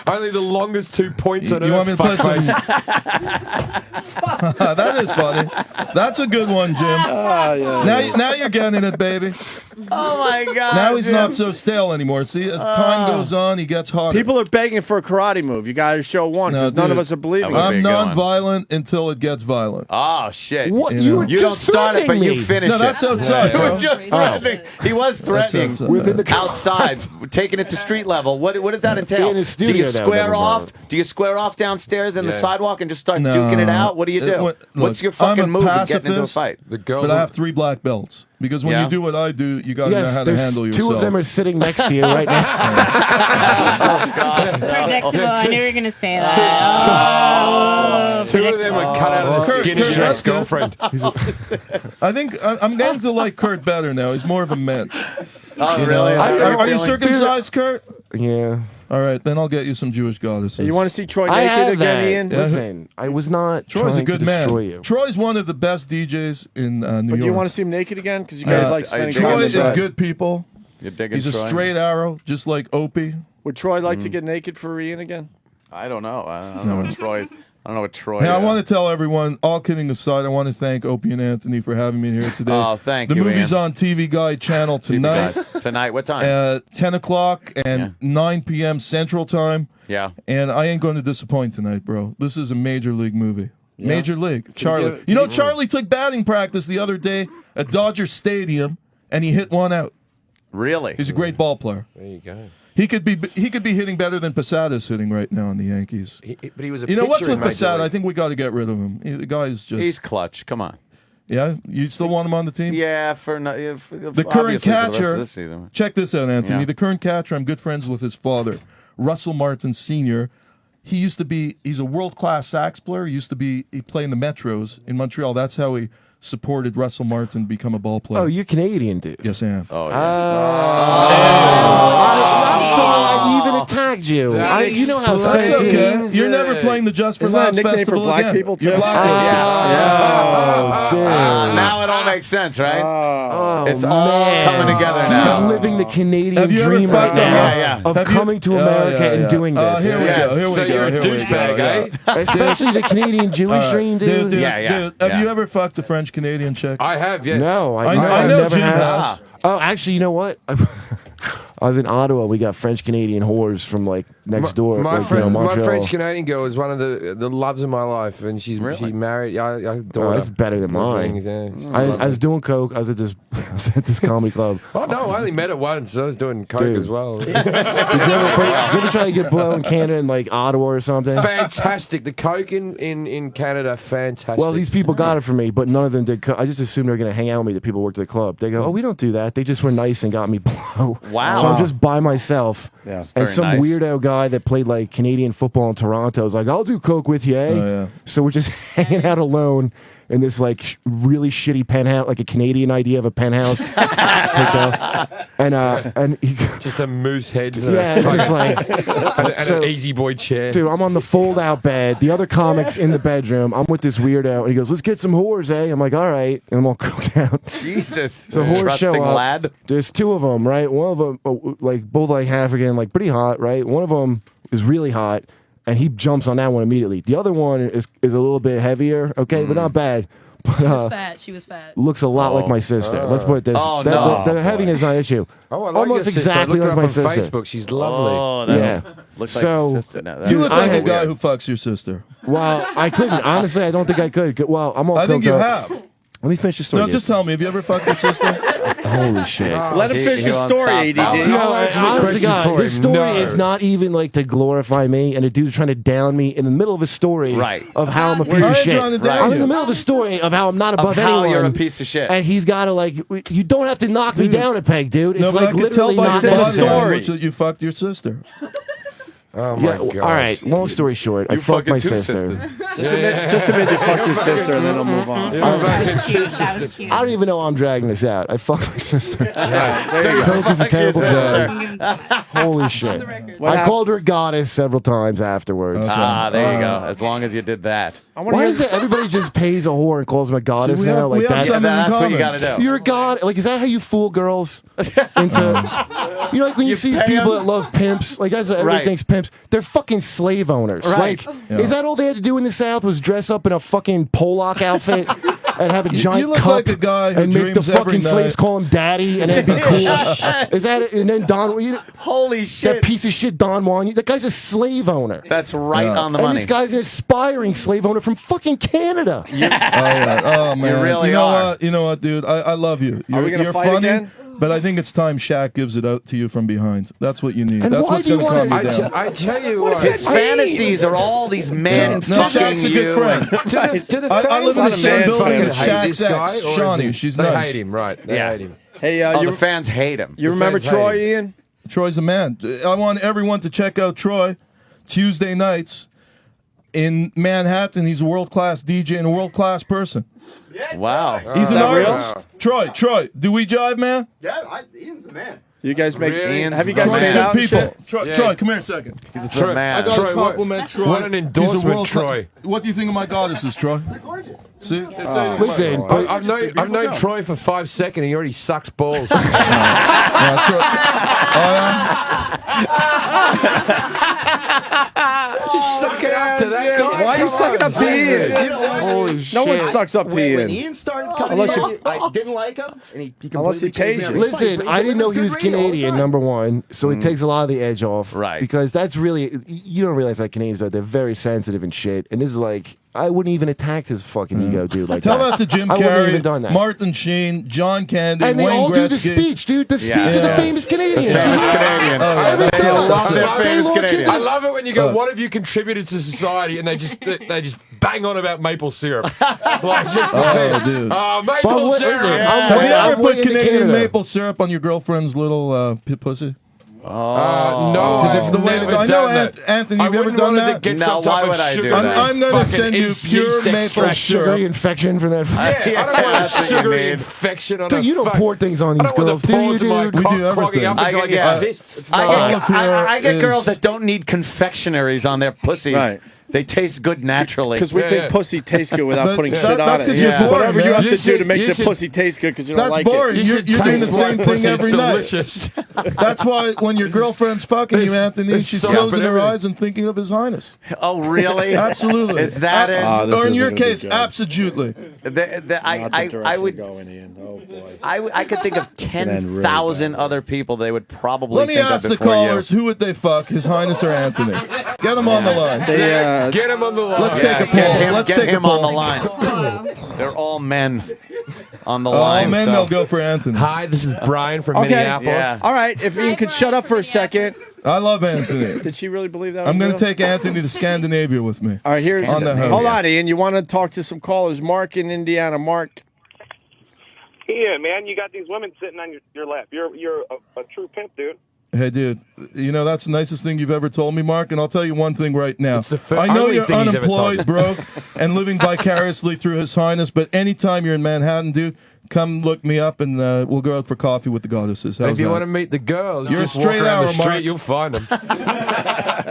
Only the longest 2 points on You want me earth. to play some? fuckface. That is funny. That's a good one, Jim. Now you're getting it, baby. Oh my God. Now he's not so stale anymore. See, as time goes on, he gets hotter. People are begging for a karate move. You got to show one No, because none of dude. us are believing That it. would be I'm a good one. non-violent until it gets violent. Oh shit. What? You You know. were You don't just start it, but threatening you me. finish No, it. that's outside, You bro. were just threatening. He was threatening outside. Within the outside, taking it to street level. What does that entail? In his studio, do you that would square never off? bother. Do you square off downstairs in the Yeah. sidewalk and just start No. duking it out? What do you do? Look, What's your I'm fucking a move in getting into a pacifist. fight? The girls. But I have 3 black belts. Because when Yeah. you do what I do, you got to know Yes, how to there's handle 2 yourself. of them are sitting next to you right now. Predictable. I knew you were going to say that. Two of them are cut out of the Kurt, skin of Kurt, your that's good. ex-girlfriend. I think I'm getting to like Kurt better now. He's more of a mensch. Oh, really? Are you circumcised, Kurt? Yeah. All right, then I'll get you some Jewish goddesses. You want to see Troy I naked have again, that. Ian? Listen, I was not Troy's trying a good to man. destroy you. Troy's one of the best DJs in New But York. you want to see him naked again? Because you guys like spending time Troy in is bed. good people. You're digging He's a Troy? straight arrow, just like Opie. Would Troy like to get naked for Ian again? I don't know. I don't know what Troy. I don't know what Troy. Hey, I is. want to tell everyone, all kidding aside, I want to thank Opie and Anthony for having me here today. Oh, thank the you, movie's Ian. on TV Guide channel tonight, Tonight, what time? 10 o'clock and Yeah. 9 p.m. Central Time. Yeah. And I ain't going to disappoint tonight, bro. This is a major league movie. Major league. Charlie. give- You know, Charlie took batting practice the other day at Dodger Stadium, and he hit one out. Really? He's a great ball player. There you go. He could be hitting better than Posada's hitting right now on the Yankees. But he was a You know what's pitcher with in Major Posada? I League. think we got to get rid of him. The guy's just He's clutch. Come on. yeah. You still want him on the team? Yeah, for The current catcher. this season. Check this out, Anthony. Yeah. The current catcher. I'm good friends with his father, Russell Martin Sr. He's a world-class sax player. He played in the Metros in Montreal. That's how he supported Russell Martin become a ball player. Oh, you're Canadian, dude. Yes, I am. Oh, yeah. I'm sorry I even attacked you. You know how That's sensitive it okay. is. You're never playing the Just for Isn't that a Laughs nickname for festival black again. people, too? You're black. Oh, dude. Now it all makes sense, right? Oh, It's all man. coming together He's now. living the Canadian Have you ever dream right fucked now a- of coming to America and doing this. Here we go. Here we So go. you're a here we douchebag, go, eh? Especially the Canadian Jewish dream, dude. Dude, Yeah. have you ever fucked a French Canadian chick? I have, yes. No, I I know never Jim have. has. Oh, actually, you know what? I was in Ottawa. We got French Canadian whores from like next door. My, like, friend, my Montreal. French Canadian girl is one of the loves of my life, and she married. I adore her. That's better than mine. Things, yeah. I was doing coke. I was at this comedy club. Oh no, I only met her once. I was doing coke Dude. as well. Did you ever try to get blow in Canada in like Ottawa or something? Fantastic. The coke in Canada, fantastic. Well, these people got it from me, but none of them did. I just assumed they were going to hang out with me. The people who worked at the club. They go, "Oh, we don't do that." They just were nice and got me blow. Wow. So I'm just by myself. Yeah. And Very some nice. weirdo guy that played like Canadian football in Toronto was like, "I'll do coke with you." Eh? Oh, yeah. So we're just hanging out alone in this like really shitty penthouse, like a Canadian idea of a penthouse hotel. And he, just a moose head. yeah, it's just like. and So- an easy boy chair. Dude, I'm on the fold-out bed. The other comic's in the bedroom. I'm with this weirdo, and he goes, "Let's get some whores, eh?" I'm like, "All right," and I'm all cooked out. Jesus. So whores Trusting show up. lad. There's two of them, right? One of them, like both like African, like pretty hot, right? One of them is really hot, and he jumps on that one immediately. The other one is a little bit heavier, okay, but not bad. But She was fat. She was fat. looks a lot like my sister. Let's put it this. Oh, the, no. the heaviness is not an issue. Oh, I like Almost your sister. I exactly looked her like up my on sister. Facebook. She's lovely. Oh, that's, Yeah. looks So- like your sister. No, You look I like a had- guy who fucks your sister. Well, I couldn't. Honestly, I don't think I could. Well, I'm all I think coked you up. have. Let me finish the story. No, just tell me. Have you ever fucked your sister? Holy shit. Let him finish he his won't story, stop. ADD. You know, I'll answer the honestly, question God, for this him. story No. is not even like to glorify me, and a dude's trying to down me in the middle of a story Right. of how I'm a Why piece are of you shit. trying to down I'm in you? the middle of the story of how I'm not above Of how anyone. you're a piece of shit. And he's got to like, you don't have to knock me down a peg, dude. It's No, but like I can tell literally by not your body necessary. language that you fucked your sister. Oh my Yeah, god. all right. Long story short, I You fucked fucking my two sister. sisters. Just admit you fucked your sister, and then I'll move on. That was cute. That was cute. I don't even know I'm dragging this out. I fucked my sister. So you Coke is a fuck your terrible sister. drug. Holy shit. the record. What I hap- called her a goddess several times afterwards. Ah, there you go. As long as you did that. I want to Why hear is it everybody just pays a whore and calls him a goddess we now? have- Like we have that's something in That's what you common. got to do. you're a god. Like is that how you fool girls into? You know, like when you see these pay people 'em? that love pimps. Like that's everybody Right. thinks pimps. They're fucking slave owners. Right. Like is that all they had to do in the South was dress up in a fucking Pollock outfit? And have a giant look cup like a guy who and make the dreams every fucking slaves night. call him daddy and then be cool. Is that it? And then Don, Holy that shit. piece of shit Don Juan, that guy's a slave owner. That's right Yeah. on the And money. this guy's an aspiring slave owner from fucking Canada. Oh, yeah. Oh man. really you know are. what? You know what, dude? I love you. You're, we gonna you're fight funny, again? but I think it's time Shaq gives it out to you from behind. That's what you need. And That's why what's do you going to calm wanna- you down. I tell you what. His fantasies are all these men No, fucking Shaq's a you. good friend. Do the I live in the Not a same man building fan. with fucking hate Shaq's this guy, ex, or is Shawnee. he- She's they nice. hate him, right? They Yeah. hate him. Hey, Oh, you the fans hate him. you remember fans hate Troy, him. Ian? Troy's a man. I want everyone to check out Troy Tuesday nights in Manhattan. He's a world-class DJ and a world-class person. Wow. He's an that real? artist. Troy, do we jive, man? Yeah, Ian's the man. You guys make? Really? Have you guys Troy's made good out and people. shit? Troy, Yeah. Troy, come here a second. He's a Troy, good man. I got Troy, to compliment Troy. what an endorsement, He's a world-class- Troy. What do you think of my goddesses, Troy? Gorgeous. See? Listen, but I've known Troy for 5 seconds and he already sucks balls. Yeah, Troy. Suck it up to that guy. Why are you Come sucking on, up to Ian? holy No shit. one sucks up to When Ian. Ian started coming Unless in, you- I didn't like him, and he Unless he completely pays changed you. me. It's funny, Listen, but I didn't know he delivers was good radio all the Canadian, time. number one, so it takes a lot of the edge off. Right. Because that's really, you don't realize that Canadians are, they're very sensitive and shit. And this is like, I wouldn't even attack his fucking ego, dude, like Tell that. that to Jim I wouldn't have Carrey, even done that. Martin Sheen, John Candy, And they Wayne all Gretzky. do the speech, dude. The speech of the Yeah. famous Canadians. Famous Canadians. Every They day. love their They famous launch Canadians. I love it when you go, what have you contributed to society? And they just bang on about maple syrup. Like, just, dude. maple But what is syrup. it? Yeah. I'm Have way- you I'm ever way put into Canadian Canada. maple syrup on your girlfriend's little pussy? No, Because it's the way to go. I know, Anthony, you've ever done that? No, why would I do that? I'm going to send you pure maple Sugary syrup. infection from that. I don't want a that's what you sugary need. infection on Dude, a you don't fuck- pour things on I these don't want girls, the do you, pores of my dude? We cock do clogging everything. up until I get yeah. cysts. I get is- girls that don't need confectionaries on their pussies. Right. They taste good naturally. Because we think pussy tastes good without But putting that- shit on that's it. 'cause you're boring, Whatever you man. have You to do to should- make you the should- pussy taste good because you don't That's like boring. it. You're doing the same thing every night. Delicious. That's why when your girlfriend's fucking you, Anthony, there's she's soap closing and her everything. eyes and thinking of His Highness. Oh, really? Absolutely. Is that it? this Or in isn't your gonna be case, good. absolutely. Not the I direction would. to go in, Ian. Oh boy. I could think of end really 10,000 bad. other people they would probably Let me think ask of the before callers, who would they fuck, His Highness or Anthony? Get them on the line. They, Get him on the line. Let's you. take a Get poll. him, Let's get take a him on the poll. line. They're all men on the All line. men, so- they'll go for Anthony. Hi, this is Brian from Okay. Minneapolis. Yeah. all right, if Ian could shut up for a second. I love Anthony. Did she really believe that? I'm was going to real? take Anthony to Scandinavia with me. All right, here's. on the host. Hold on, Ian. You want to talk to some callers? Mark in Indiana. Mark. Ian, man, you got these women sitting on your lap. You're a true pimp, dude. Hey, dude, you know, that's the nicest thing you've ever told me, Mark, and I'll tell you one thing right now. It's the I know only you're thing he's ever told unemployed, broke, and living vicariously through His Highness, but anytime you're in Manhattan, dude, come look me up and we'll go out for coffee with the goddesses. And How's if you that? want to meet the girls, You're just a straight walk around the hour, street, Mark. you'll find them.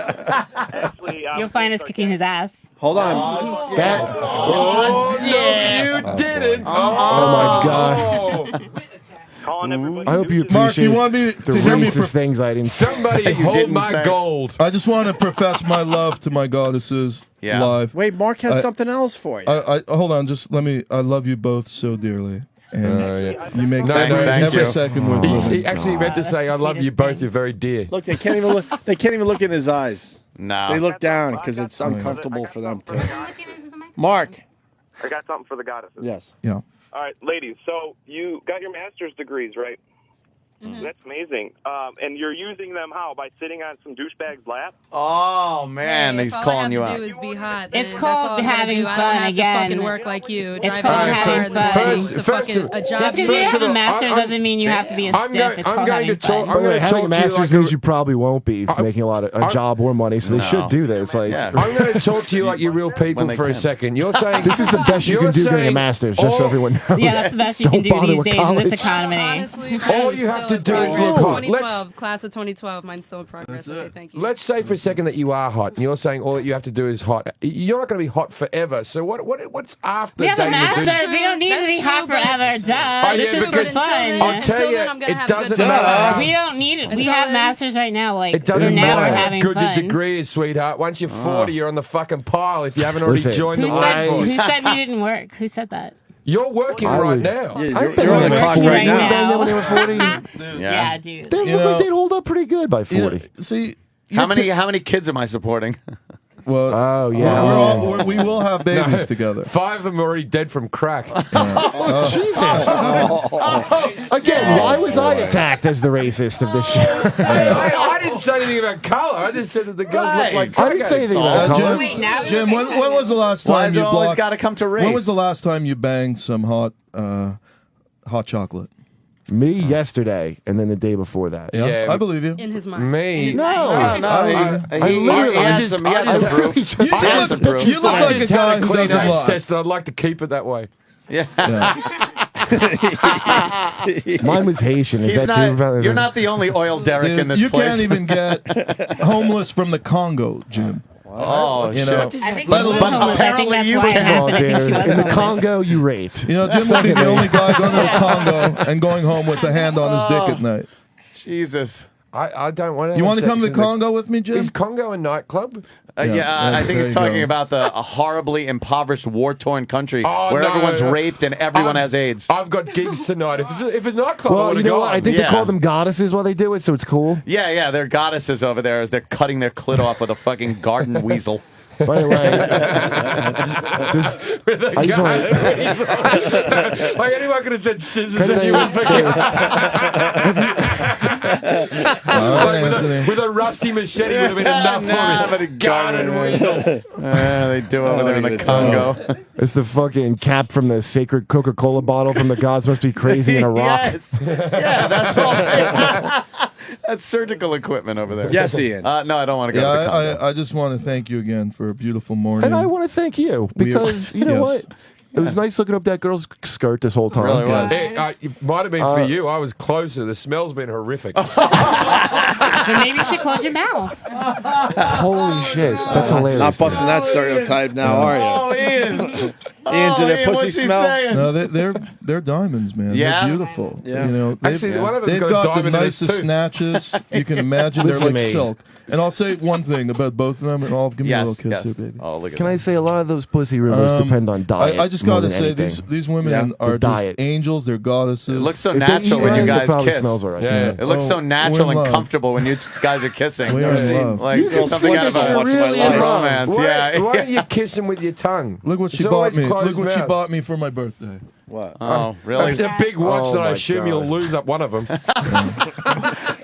Actually, You'll find us kicking his ass. Hold on. That, Oh, no, you didn't. oh my God. calling everybody. I hope you douches. Mark, do you appreciate want me the to hear me? racist things I didn't say. Somebody hold didn't my say. gold. I just want to profess my love to my goddesses Yeah. live. Wait, Mark has I- something else for you. I hold on, just let me. I love you both so dearly, and Yeah. you make No, every, no, thank every you. second worth living. He actually meant to say, "I love you both. You're very dear." Look, they can't even look. They can't even look in his eyes. No. They look down because it's uncomfortable for them to. Mark. I got something for the goddesses. Yes. Yeah. All right, ladies. So you got your master's degrees, right? That's amazing. And you're using them how? By sitting on some douchebag's lap? Oh, man, Hey, he's if all calling I have you to out. do is be hot. It's then called that's all I'm gonna having do. I fun don't have again. to fucking work like you. It's driving called a car having and then fun. going First- to first fucking of- a job. Just because you have a master's I'm- doesn't mean you have to be a I'm stiff. going- It's I'm called going having to talk- fun. By the way, gonna having talk a to you master's like means a- you probably won't be making a job or money, so they should do this. Like, Yeah. I'm going to talk to you like you're real people When they for a can. second. You're saying this is the best you can You're do getting a saying master's, just so all- everyone knows. Yeah, that's the best you Don't can do bother these with days in college. this economy. Honestly, All you have to do is look hot. 2012, class of 2012. Mine's still in progress. Okay, thank you. Let's say for a second that you are hot, and you're saying all that you have to do is hot. You're not going to be hot forever. So what's after We have a dating the master's. business? We don't need to That's be hot true, but- forever. Duh. yeah, This is because for fun. I'll tell Until you, then, I'm gonna it have a good doesn't time. matter. We don't need it. We Until have then- masters right now. Like It doesn't we're now matter we're how having good fun. your degree is, sweetheart. Once you're 40, you're on the fucking pile if you haven't already Listen, joined the Who said, who workforce. said we didn't work? Who said that? You're working I right would- now. Yeah, I you're, bet you're on the they were clock 40 right now. now. when they were 40. Yeah, dude. They You look know- like they'd hold up pretty good by 40. See, How many kids am I supporting? well, Oh, yeah. we will have babies together. 5 of them are already dead from crack. Jesus. Again, why was I attacked as the racist of this show? I didn't say anything about color. I just said that the girls look like I didn't say anything about color. Wait, now Jim, when was the last Why time is you it always blocked? got to come to race? When was the last time you banged some hot chocolate? Me yesterday, and then the day before that. Yeah, Yeah, I believe you. In his mind. Me. No, he literally- had I some just- proof. literally just- You had look, some proof. you look I like a just guy had a who clean doesn't AIDS lie. test, and I'd like to keep it that way. Yeah. Mine was Haitian. Is He's that too? not, you're not the only oil derrick in Dude, this you place. can't even get homeless from the Congo, Jim. Oh, You know, shit. I think Let she was alone- homeless. I think apparently that's you why it can. Well, happened. I think dude, she was in the homeless. Congo, you rape. You know, Jim would be the only guy going to the Congo and going home with a hand on his dick at night. Jesus. I don't want to. You want to come to the Congo with me, Jim? Is Congo a nightclub? Yeah, I think there he's you talking go. about a horribly impoverished, war-torn country Oh, where no, everyone's no. raped and everyone has AIDS. I've got gigs tonight. If it's a nightclub, I Well, want you to know go. what? I think they Yeah. call them goddesses while they do it, so it's cool. Yeah, they're goddesses over there as they're cutting their clit off with a fucking garden weasel. By the way, just I just want to. Like anyone could have said scissors. Can I tell you what, With a rusty machete would have been enough for but me. a garden weasel. They do over there in the Congo. It's the fucking cap from the sacred Coca-Cola bottle from the gods must be crazy in a rock. Yes. Yeah, that's all. That's surgical equipment over there. Yes, Ian. No, I don't want to go to the condo. I just want to thank you again for a beautiful morning. And I want to thank you because you know what? It was nice looking up that girl's skirt this whole time. Really was. It might have been for you. I was closer. The smell's been horrific. But maybe you should close your mouth. Holy shit, that's hilarious. Not busting that stereotype now, are you? Oh, Ian. Ian, do their pussy what's he smell? saying? No, they're diamonds, man. Yeah? They're beautiful. Yeah. You know, Actually, one of them's they've got a got the diamond in his nicest tooth. snatches you can imagine. They're Listen like to me. silk. And I'll say one thing about both of them, and I'll give me a little kiss here, baby. Oh, look at Can that. I say a lot of those pussy rumors depend on diet? I just more gotta than say anything. these women The are just diet. angels. They're goddesses. It looks so If they natural eat when you right, guys it probably kiss. smells all right. Yeah. It looks so Oh, natural we're in and love. comfortable when you guys are kissing. We are in love. Like You can something see out of that a you're really in love. romance. Why, Yeah. why don't you kiss him with your tongue? Look what she It's bought always me. closed Look what she mouth. bought me for my birthday. What? Oh, really? A big watch Oh that I my assume God. you'll lose up one of them.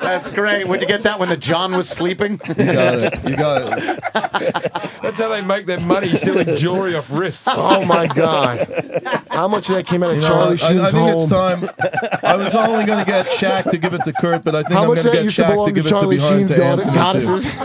That's great. Would you get that when the John was sleeping? You got it. You got it. That's how they make their money, stealing jewelry off wrists. Oh my god! How much of that came out of You know, Charlie I Sheen's think home? it's time. I was only going to get Shaq to give it to Kurt, but I think How I'm much going of to that get used to Shaq to belong to give it to Charlie behind Sheen's to Anthony goddesses? too.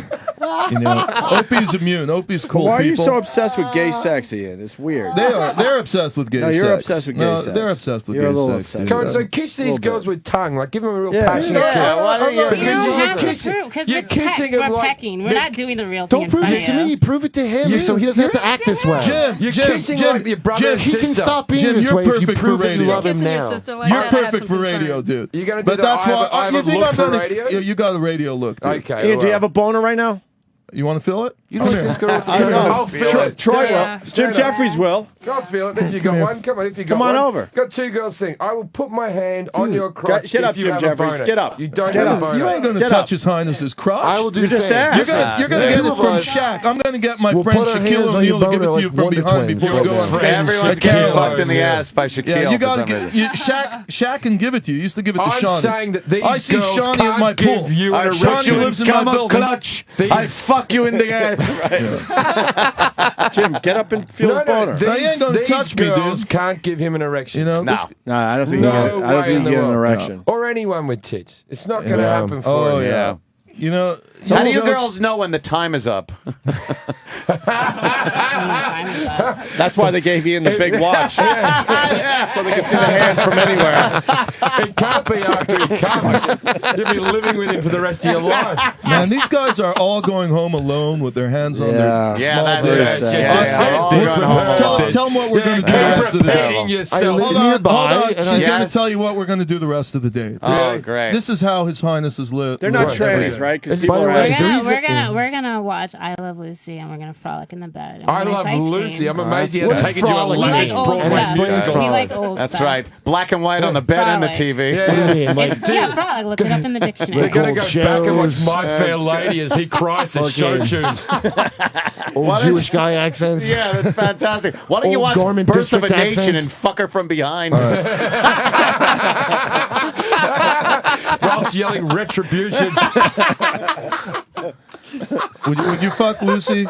You know, Opie's immune. Opie's cool. Why are you people. so obsessed with gay sex, Ian? It's weird. They're obsessed with gay No, sex. you're obsessed with gay no, sex. They're obsessed with You're a gay little sex. obsessed. dude. Come on, so kiss these girls with tongue. Like, give them a real passionate Yeah, kiss. why don't you- Because You don't you're have to kissing. prove, because You're it's text, kissing we're him like. pecking. We're not doing the real thing Don't in prove front it to of you. me. Prove it to him, so he doesn't have to act this way. Jim, You're Jim, kissing Jim, like your brother Jim, and He can sister. stop being Jim, this you're way if you perfect for prove that you radio. love him Kissing your now. sister like You're that, I have perfect some for radio, concerns. dude. You're gonna do But the that's I why have a- I have you a think look I'm for gonna. radio? You got a radio look, dude. Okay. Ian, do you have a boner right now? You want to feel it? You don't like this girl with the I don't know. I'll feel it. Troy Yeah. will. Jim Jeffries will. I'll feel it. If you got one, come on. If you got Come on one. over. Got two girls thing. I will put my hand on your crotch. Get up, if you Jim have Jeffries. A boner. Get up. You don't Get have up. a boner. You ain't going to Get touch up. His Highness's crotch. I will do You the just same. asked. You're gonna The get two it of from us Shaq. I'm gonna get my will friend put our Shaquille hands on your O'Neal to give it boner to you like from Wonder behind Twins. before we go on Friends. stage. Everyone's Like getting Caroline. fucked in the ass by Shaquille. Yeah, you for gotta some get reason. Shaq can give it to you. He used to give it to I'm Shawnee. saying that these I see girls Shawnee can't at my pool. give you an Shawnee erection. lives in my building. clutch. I fuck you in the ass. Jim, get up and feel his boner. He ain't gonna these touch me, girls dude. can't give him an erection. You know? No. No, I don't think No you get. I don't way think in you the get an world. erection. Or anyone with tits. It's not going to Yeah. happen for Oh you. yeah. You know, How do you jokes- girls know when the time is up? That's why they gave Ian the big watch, so they can see the hands from anywhere. It can't be after he comes. You'll be living with him for the rest of your life. Man, these guys are all going home alone with their hands on Yeah. their Yeah, small that's dicks. it. Tell them what we're going to do the rest of the day. Repeating I yourself. live Hold on, nearby, hold on. and She's I- going to Yes. tell you what we're going to do the rest of the day. Oh, great. This is how His Highness is lit. They're not Right. trannies, right? Because people By the are way, asking. We're gonna watch I Love Lucy and we're gonna frolic in the bed. and I we'll make love ice cream. Lucy. I'm amazed you What haven't is taken you a frolic? We like lavish old Broadway stuff. Explain musical. We frolic. like old That's stuff. right. Black and white on the bed and the Frolic. TV. Yeah, What do you yeah. mean? Like, It's, yeah, frolic. Look it up in the We're dictionary. going to Old go back and watch shows. My Fair Lady as he cries the show tunes. old Jewish guy accents. Yeah, that's fantastic. Why don't you Old watch Garment Birth of a District Nation accents. and fuck her from behind? Whilst yelling retribution. Would you fuck Lucy?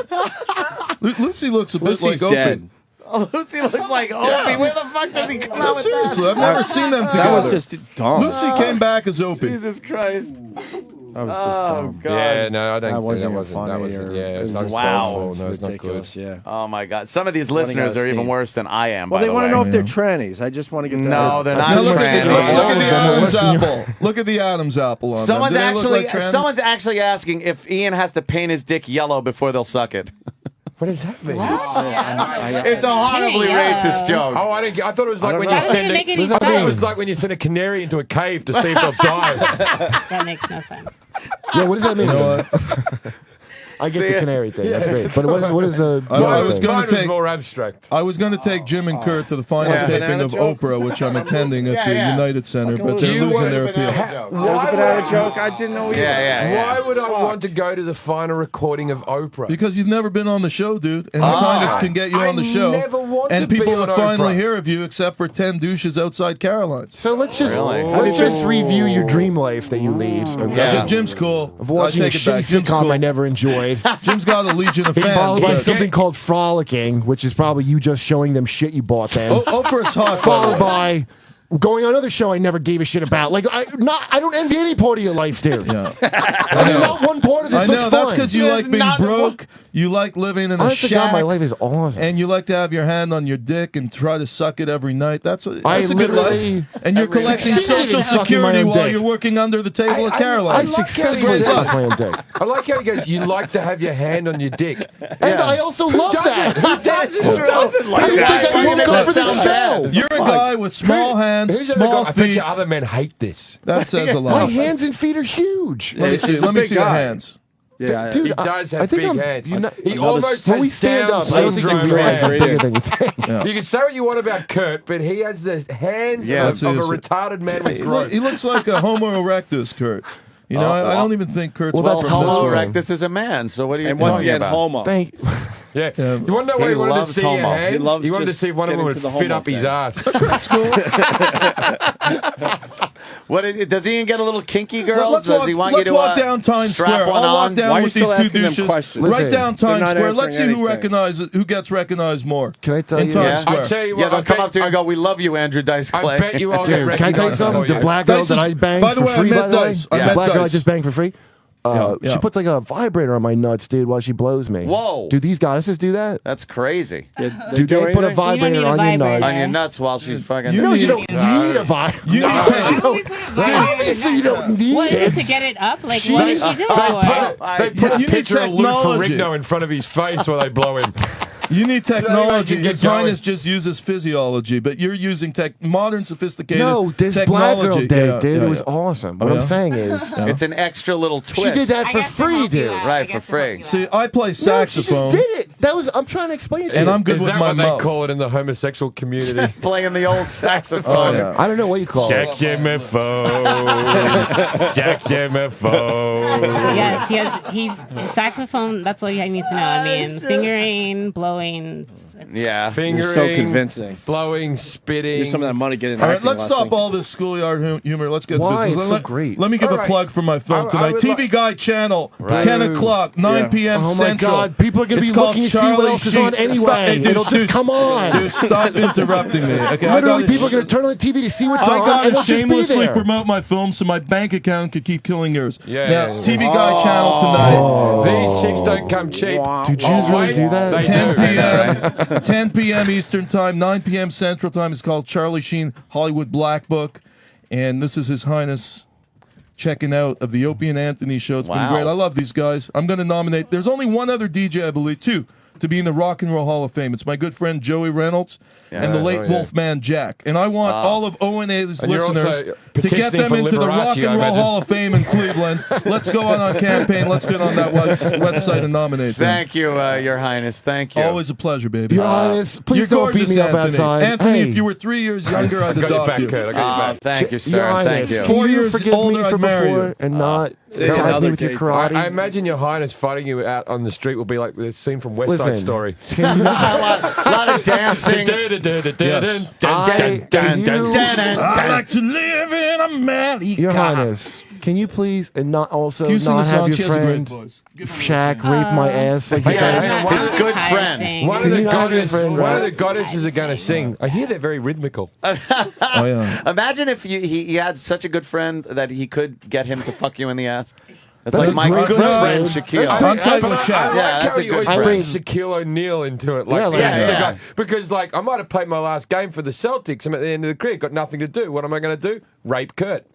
Lucy looks a bit Lucy's like dead. Opie. Oh, Lucy looks like Opie. Where the fuck does he come No, out with seriously, I've never seen them together. That was just dumb. Lucy came back as that? Opie. Jesus Christ. That was just Oh, dumb. God. Yeah, no, I don't That think wasn't that wasn't. funny. That wasn't. or- Yeah, it it was was just Wow. awful. No, it's not good. ridiculous. Yeah. Oh, my God. Some of these Running listeners out of are even steam. worse than I am, Well, by they the want way. to know if they're trannies. I just want to get to No, they're not Now look at trannies. the Adam's Listen, apple. Look at the Adam's apple on Someone's them. Do they look actually like trannies? someone's actually asking if Ian has to paint his dick yellow before they'll suck it. What does that mean? It's a horribly racist joke. Oh, I didn't. I thought it was like when know. you That doesn't send. make any I thought it sense. was like when you send a canary into a cave to see if they'll die. That makes no sense. Yeah, what does that mean? You know what? I get the canary thing. That's great. But what is the I was thing? gonna Mine was take- more abstract. I was going to take Jim and Kurt to the final Yeah. taping Banana of joke? Oprah, which I'm attending at the yeah. United Center, but Do they're you losing want their a appeal. banana- There was a banana joke. I didn't know either. Yeah. Why would I want to go to the final recording of Oprah? Because you've never been on the show, dude, and His Highness can get you I on the show, never want and to be people on would finally Oprah. hear of you, except for 10 douches outside Caroline's. So let's just Really? let's just review your dream life that you lead. Okay? Yeah. Jim's cool. Of watching I a take it back. shitty Jim's sitcom cool. I never enjoyed, Jim's got a legion of fans. followed by but- something called frolicking, which is probably you just showing them shit you bought them. Oprah's hot. by the Followed way. by going on another show I never gave a shit about. Like I don't envy any part of your life, dude. Yeah. I mean, not one part of this I know, looks that's fun. because you like being broke. You like living in a Honest to God, shack. my life is awesome. And you like to have your hand on your dick and try to suck it every night. That's a good life. literally And you're collecting succeeded Social in sucking my Security own while dick. you're working under the table at Caroline. I successfully sucked my own dick. I like how he goes, you like to have your hand on your dick. And I also love that. Who doesn't? Who doesn't like I didn't that? think I Why woke you up make for that this sound show. bad? You're a guy with small hands, Who's ever small got, I bet feet. you other men hate this. That says a My lot. hands and feet are huge. Let me see. he's a Let me big see your guy. hands. Yeah, Dude, He does I have think big I'm- hands. you know- He Another almost When we has stand Down up, I don't think syndrome you realize I'm hands. bigger than you think. You can say what you want about Kurt, but he has the hands Yeah, of a that's it. retarded man with He growth. looks like a Homo erectus, Kurt. You know, I don't even think Kurt's Well, well, that's from Homo this world. erectus is a man, so what are you and once talking again, about? homo. Thank Yeah. You want to know what He he wanted to loves see homo. your He hands? loves He wanted to just see if one of them getting would to the fit homo up his thing. ass. Does he even get a little kinky, girls? Let's Does walk, he want you let's to walk down Times strap Square. one I'll walk on? down Why are you with still these two asking them douches. questions? Right Listen, down they're Times not Square. Let's see answering who gets recognized more. Can I tell in you? Times Yeah. Square? I'll tell you Yeah, what. they'll come up to you and go, "We love you, Andrew Dice Clay." I bet you all get Dude, can I tell you recognized something? before The you. black girl Dice that is- I banged by the for way, I free, met by the way, Dice. I the met black girl I Dice. just banged for free. Yeah. She puts like a vibrator on my nuts, dude, while she blows me. Whoa. Do these goddesses do that? That's crazy. Do they put a You don't need vibrator a on your vibrator. nuts? On your nuts while she's fucking. You No, need- you don't need a vibrator. You need Obviously, you don't need What is it. it to get it up? Like, She- what does she do for it? They put a You need picture of Lou technology. Ferrigno in front of his face while they blow him. You need technology. you get His Highness going. just uses physiology, but you're using modern, sophisticated No, this technology. black girl did Yeah, it, dude. yeah, It was yeah. awesome. What Oh, I'm yeah? saying is, It's an extra little twist. she did that I for guess to free, help you dude. out. Right, I guess for to free. help you See, out. I play No, she saxophone. just did it. I'm trying to explain it to And you. I'm good Is with that my what mouth. they call it in the homosexual community? Playing the old saxophone. Oh, yeah. I don't know what you call it. Saxophone. He's saxophone. That's all you need to know. I mean, fingering, blowing. Yeah. You're Fingering, so convincing. blowing, spitting. Use some of that money getting All right, acting let's lessons. stop all this schoolyard humor. Let's get Why? to business. It's so Let- great. Let me give All a right. plug for my film I tonight. would TV like- Guide channel, Right. 10 o'clock, 9 p.m. Oh my Central. God! People are gonna It's be called looking to see Charlie what else is on Sheen. anyway. Stop- hey, dude, It'll just dude, come on. Dude, stop interrupting me. Okay, I Literally, gotta- people are gonna turn on the TV to see what's I on, gotta and it'll just be shamelessly there. promote my film so my bank account could keep killing yours. Yeah, now, yeah, yeah. TV Guide channel tonight. These chicks don't come cheap. Do Jews really do that? They 10 do. p.m. 10 p.m. Eastern Time, 9 p.m. Central Time. It's called Charlie Sheen Hollywood Black Book, and this is His Highness checking out of the Opie and Anthony show. It's been Wow. great. I love these guys. I'm going to nominate. There's only one other DJ, I believe, two, to be in the Rock and Roll Hall of Fame. It's my good friend Joey Reynolds and the late oh, yeah. Wolfman Jack. And I want all of O&A's And you're listeners also to get petitioning them for into the Rock Liberace, and I Roll imagine. Hall of Fame in Cleveland. Let's go on campaign. Let's get on that website and nominate them. Thank you, Your Highness. Thank you. Always a pleasure, baby. Your Highness, You're please don't beat gorgeous, me up Anthony. outside. Anthony, Hey. if you were 3 years younger, I'd I got your adopt back, you. Kurt. I got your back. Thank you, sir. Your Thank Highness, you. can 4 you years forgive older, me I'd for marry before you. and not Say attack another me with your case. karate? I imagine your Highness fighting you out on the street will be like the scene from West Side Listen, Story. can you not? A lot of dancing. I like to live in America. Your Highness, can you please and not also Can you sing not the have song? your She has a great friend voice. Shaq rape my ass like you Yeah, said? yeah, His good friend. One of Can the you not have your friend, one of right? the goddesses are going to sing. I hear they're very rhythmical. Oh, yeah. Imagine if he had such a good friend that he could get him to fuck you in the ass. That's That's like a my great good friend. friend Shaquille. I'm taking a I shot. Yeah, like that's how a you good always friend. bring Shaquille O'Neal into it. Like, Yeah, that's the yeah. guy. Because, like, I might have played my last game for the Celtics. I'm at the end of the career, got nothing to do. What am I going to do? Rape Kurt.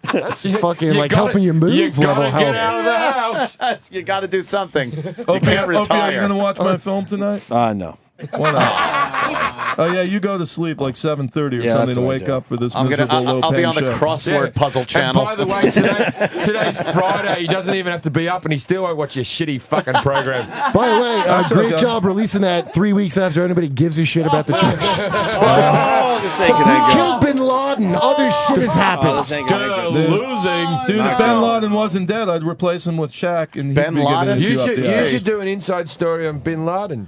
That's fucking like gotta- helping you move you gotta level get help. out of the house. You got to do something. You Opie, can't Opie, are you retire. going to watch my film tonight? No. Why not? Oh, yeah, you go to sleep like 7:30 or Yeah, something that's to what I wake do. up for this I'll miserable be low-paying on the show. crossword puzzle channel. And by the way, today's Friday. He doesn't even have to be up, and he still won't watch your shitty fucking program. By the way, That's great okay. job releasing that 3 weeks after anybody gives a shit about the church story. Oh, this ain't We gonna killed Bin Laden. Other shit has Oh, happened. this ain't gonna make Dude. it. Losing. Dude, if Knock Ben out. Laden wasn't dead, I'd replace him with Shaq, and he'd Ben be Laden? giving it to You up should, the you ass. should do an inside story on Bin Laden.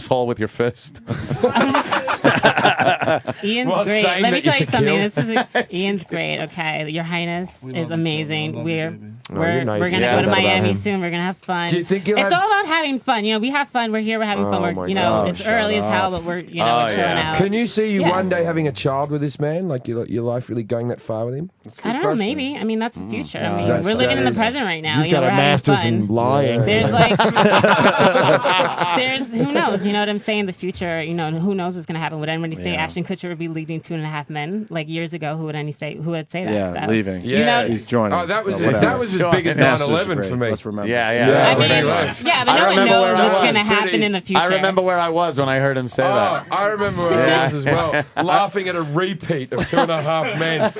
asshole with your fist. Ian's Well, great. saying Let me that you tell you should something. kill. Ian's great. Okay, Your Highness is amazing. you're We're nice. gonna Yeah. go to Said that about Miami him. soon. We're gonna have fun. Do you think you'll it's have- all about having fun? You know, we have fun. We're here. We're having fun. Oh, We're my know, God. it's shut early as hell, up. but we're we're chilling out. Can you see you Yeah. one day having a child with this man? Like your life really going that far with him? I don't know. Maybe. I mean, that's the future. I mean, That's- we're living in the that is- present right now. You've You know, got we're a having master's fun. in lying. There's like, there's who knows? You know what I'm saying? The future. You know, who knows what's gonna happen? Would anybody say Ashton Kutcher would be leading 2.5 Men like years ago? Who would say? Who would say that? Yeah, So, leaving. You know, He's joining. Oh, that was But whatever. that was as big as Masters 9/11 great. for me. Let's remember. Yeah, yeah. Yeah, I mean, very yeah, much. but I no one remember knows where I what's was. gonna happen in the future. I remember where I was when I heard him say Oh, that. I remember where I was as well, laughing at a repeat of 2.5 Men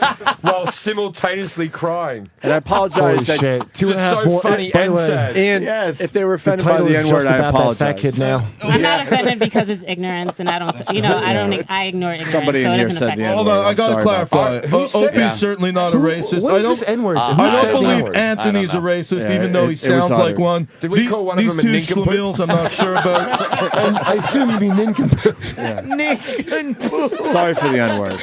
while simultaneously crying. And I apologize Holy that shit. Two and a It's half so more. funny By the and way, sad. Ian, Yes. if they were the offended by title the is N-word, just I about that apologize. fat kid now. I'm not offended because it's ignorance, and I don't. You know, I ignore ignorance. Somebody so in it here doesn't said affect the me. N-word. Hold on, I I'm got to sorry about clarify. that. Who said Opie's that? certainly not a racist. What I is don't. this N-word? Who I said don't the believe N-word? Anthony's a racist, Yeah, even though he it was sounds like uttered. one. Did we call one of These them a two nincompoop? schlemiels, I'm not sure about. And I assume you mean nincompoop. Sorry for the N-word.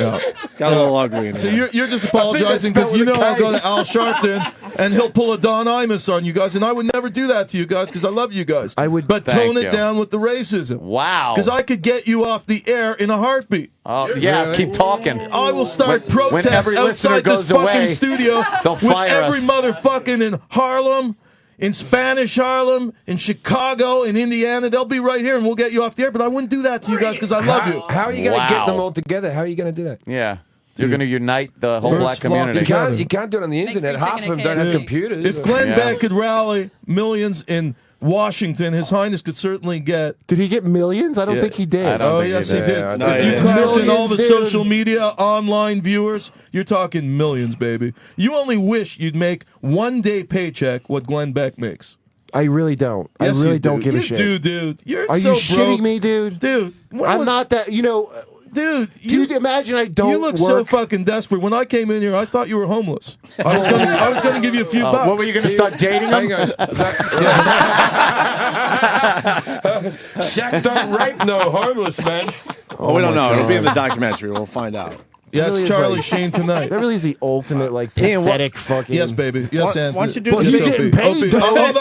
Got a little ugly in So here. you're just apologizing that's because you know spelled I'll with a go to Al Sharpton and he'll pull a Don Imus on you guys, and I would never do that to you guys because I love you guys. I would- but Thank tone you. it down with the racism. Wow. Because I could get you off the air in a heartbeat. Oh, yeah, Really? keep talking. I will start When protests every listener outside this goes fucking away, studio they'll with fire every us. motherfucking in Harlem, in Spanish Harlem, in Chicago, in Indiana. They'll be right here, and we'll get you off the air. But I wouldn't do that to you guys because I love you. How are you going to Wow. get them all together? How are you going to do that? Yeah. You're going to unite the whole Birds black flock community. together. You can't do it on the internet. free Half of chicken them don't and have KFC. computers. If Glenn Yeah. Beck could rally millions in Washington, His Highness could certainly get. Did he get millions? I don't Yeah. think he did. I don't Oh, think yes, he he did. did. Yeah, I If know you he did. count in all the Millions, dude. social media, online viewers, you're talking millions, baby. You only wish you'd make one day paycheck what Glenn Beck makes. I really don't. Yes, I really you don't do. give a You shit. do, dude. You're Are so you shitting broke. me, dude? Dude, when I'm was- not that. You know, Dude, dude. Imagine I don't you look work. so fucking desperate. When I came in here, I thought you were homeless. I was gonna give you a few bucks. What were you going to start dating Hang him? on. Shaq don't rape no homeless man. Oh, we don't my know. It'll be in the God. documentary. We'll find out. Yeah, Really it's is Charlie like- Sheen tonight. That really is the ultimate, like, Ian, what- pathetic fucking. Yes, baby. Yes, Why- Anthony. why don't you do But this, he's Opie? getting paid, Opie. though. Hold on.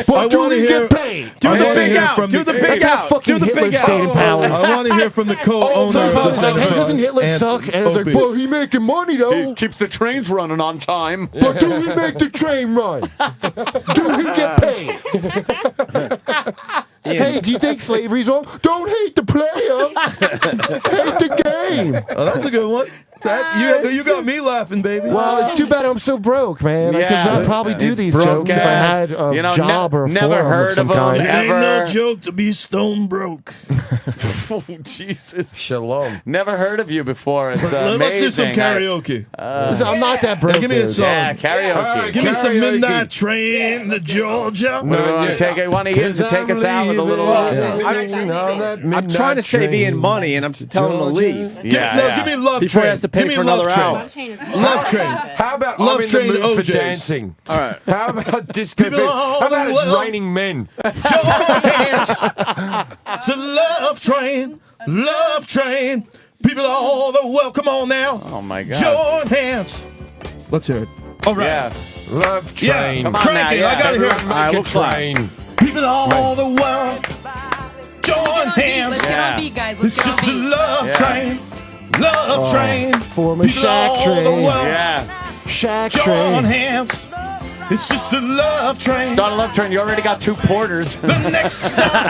But I do wanna we hear- get paid? Do I the wanna big hear out. from Do the- the big That's how out. fucking Do the Hitler big stayed in out. power. I want to hear from the co-owner So of I the was like, hey, doesn't Hitler suck? And it's like, Opie. well, he making money, though. Keeps the trains running on time. But do he make the train run? Do he get paid? Hey, do you think slavery's wrong? Don't hate the player. Hate the game. Oh, that's a good one. You got me laughing, baby. Well, it's too bad I'm so broke, man. I could Yeah. not probably do He's these broke jokes if I ass. had a You know, job or a never forum heard of some of 'em. kind. It ain't no Ever. joke to be stone broke. Oh, Jesus. Shalom. Never heard of you before. It's amazing. Let's do some karaoke. Listen, I'm not that broke, give me a dude. song. Yeah, karaoke. Give me some Karaoke. midnight train to Georgia. What do we want to take? One of you to take us out with a little. I'm trying to save Ian money, and I'm telling him to leave. Give me Love Before Train. he has to pay Give me for Love another Train. hour. Love Train. How about Love I'm in Train the mood for OJs. dancing? All right. How about disco? People Beats? all How about the it's world. raining men? Join hands. It's a love train. Love train. People all the world. Come on now. Oh, my God. Join hands. Let's hear it. All right. Yeah. Love train. Yeah, Come on crank now, it. yeah. I gotta hear Everyone it. make right, a we'll clap. train. People all the world. Join hands. Let's get Yeah. on beat, guys. Let's It's get on just a beat. love Yeah. train. Love train. Former People all Shack the train. world. Yeah. Shack Join train. hands. It's just a love train. Start a love train. You already got 2 porters. The next stop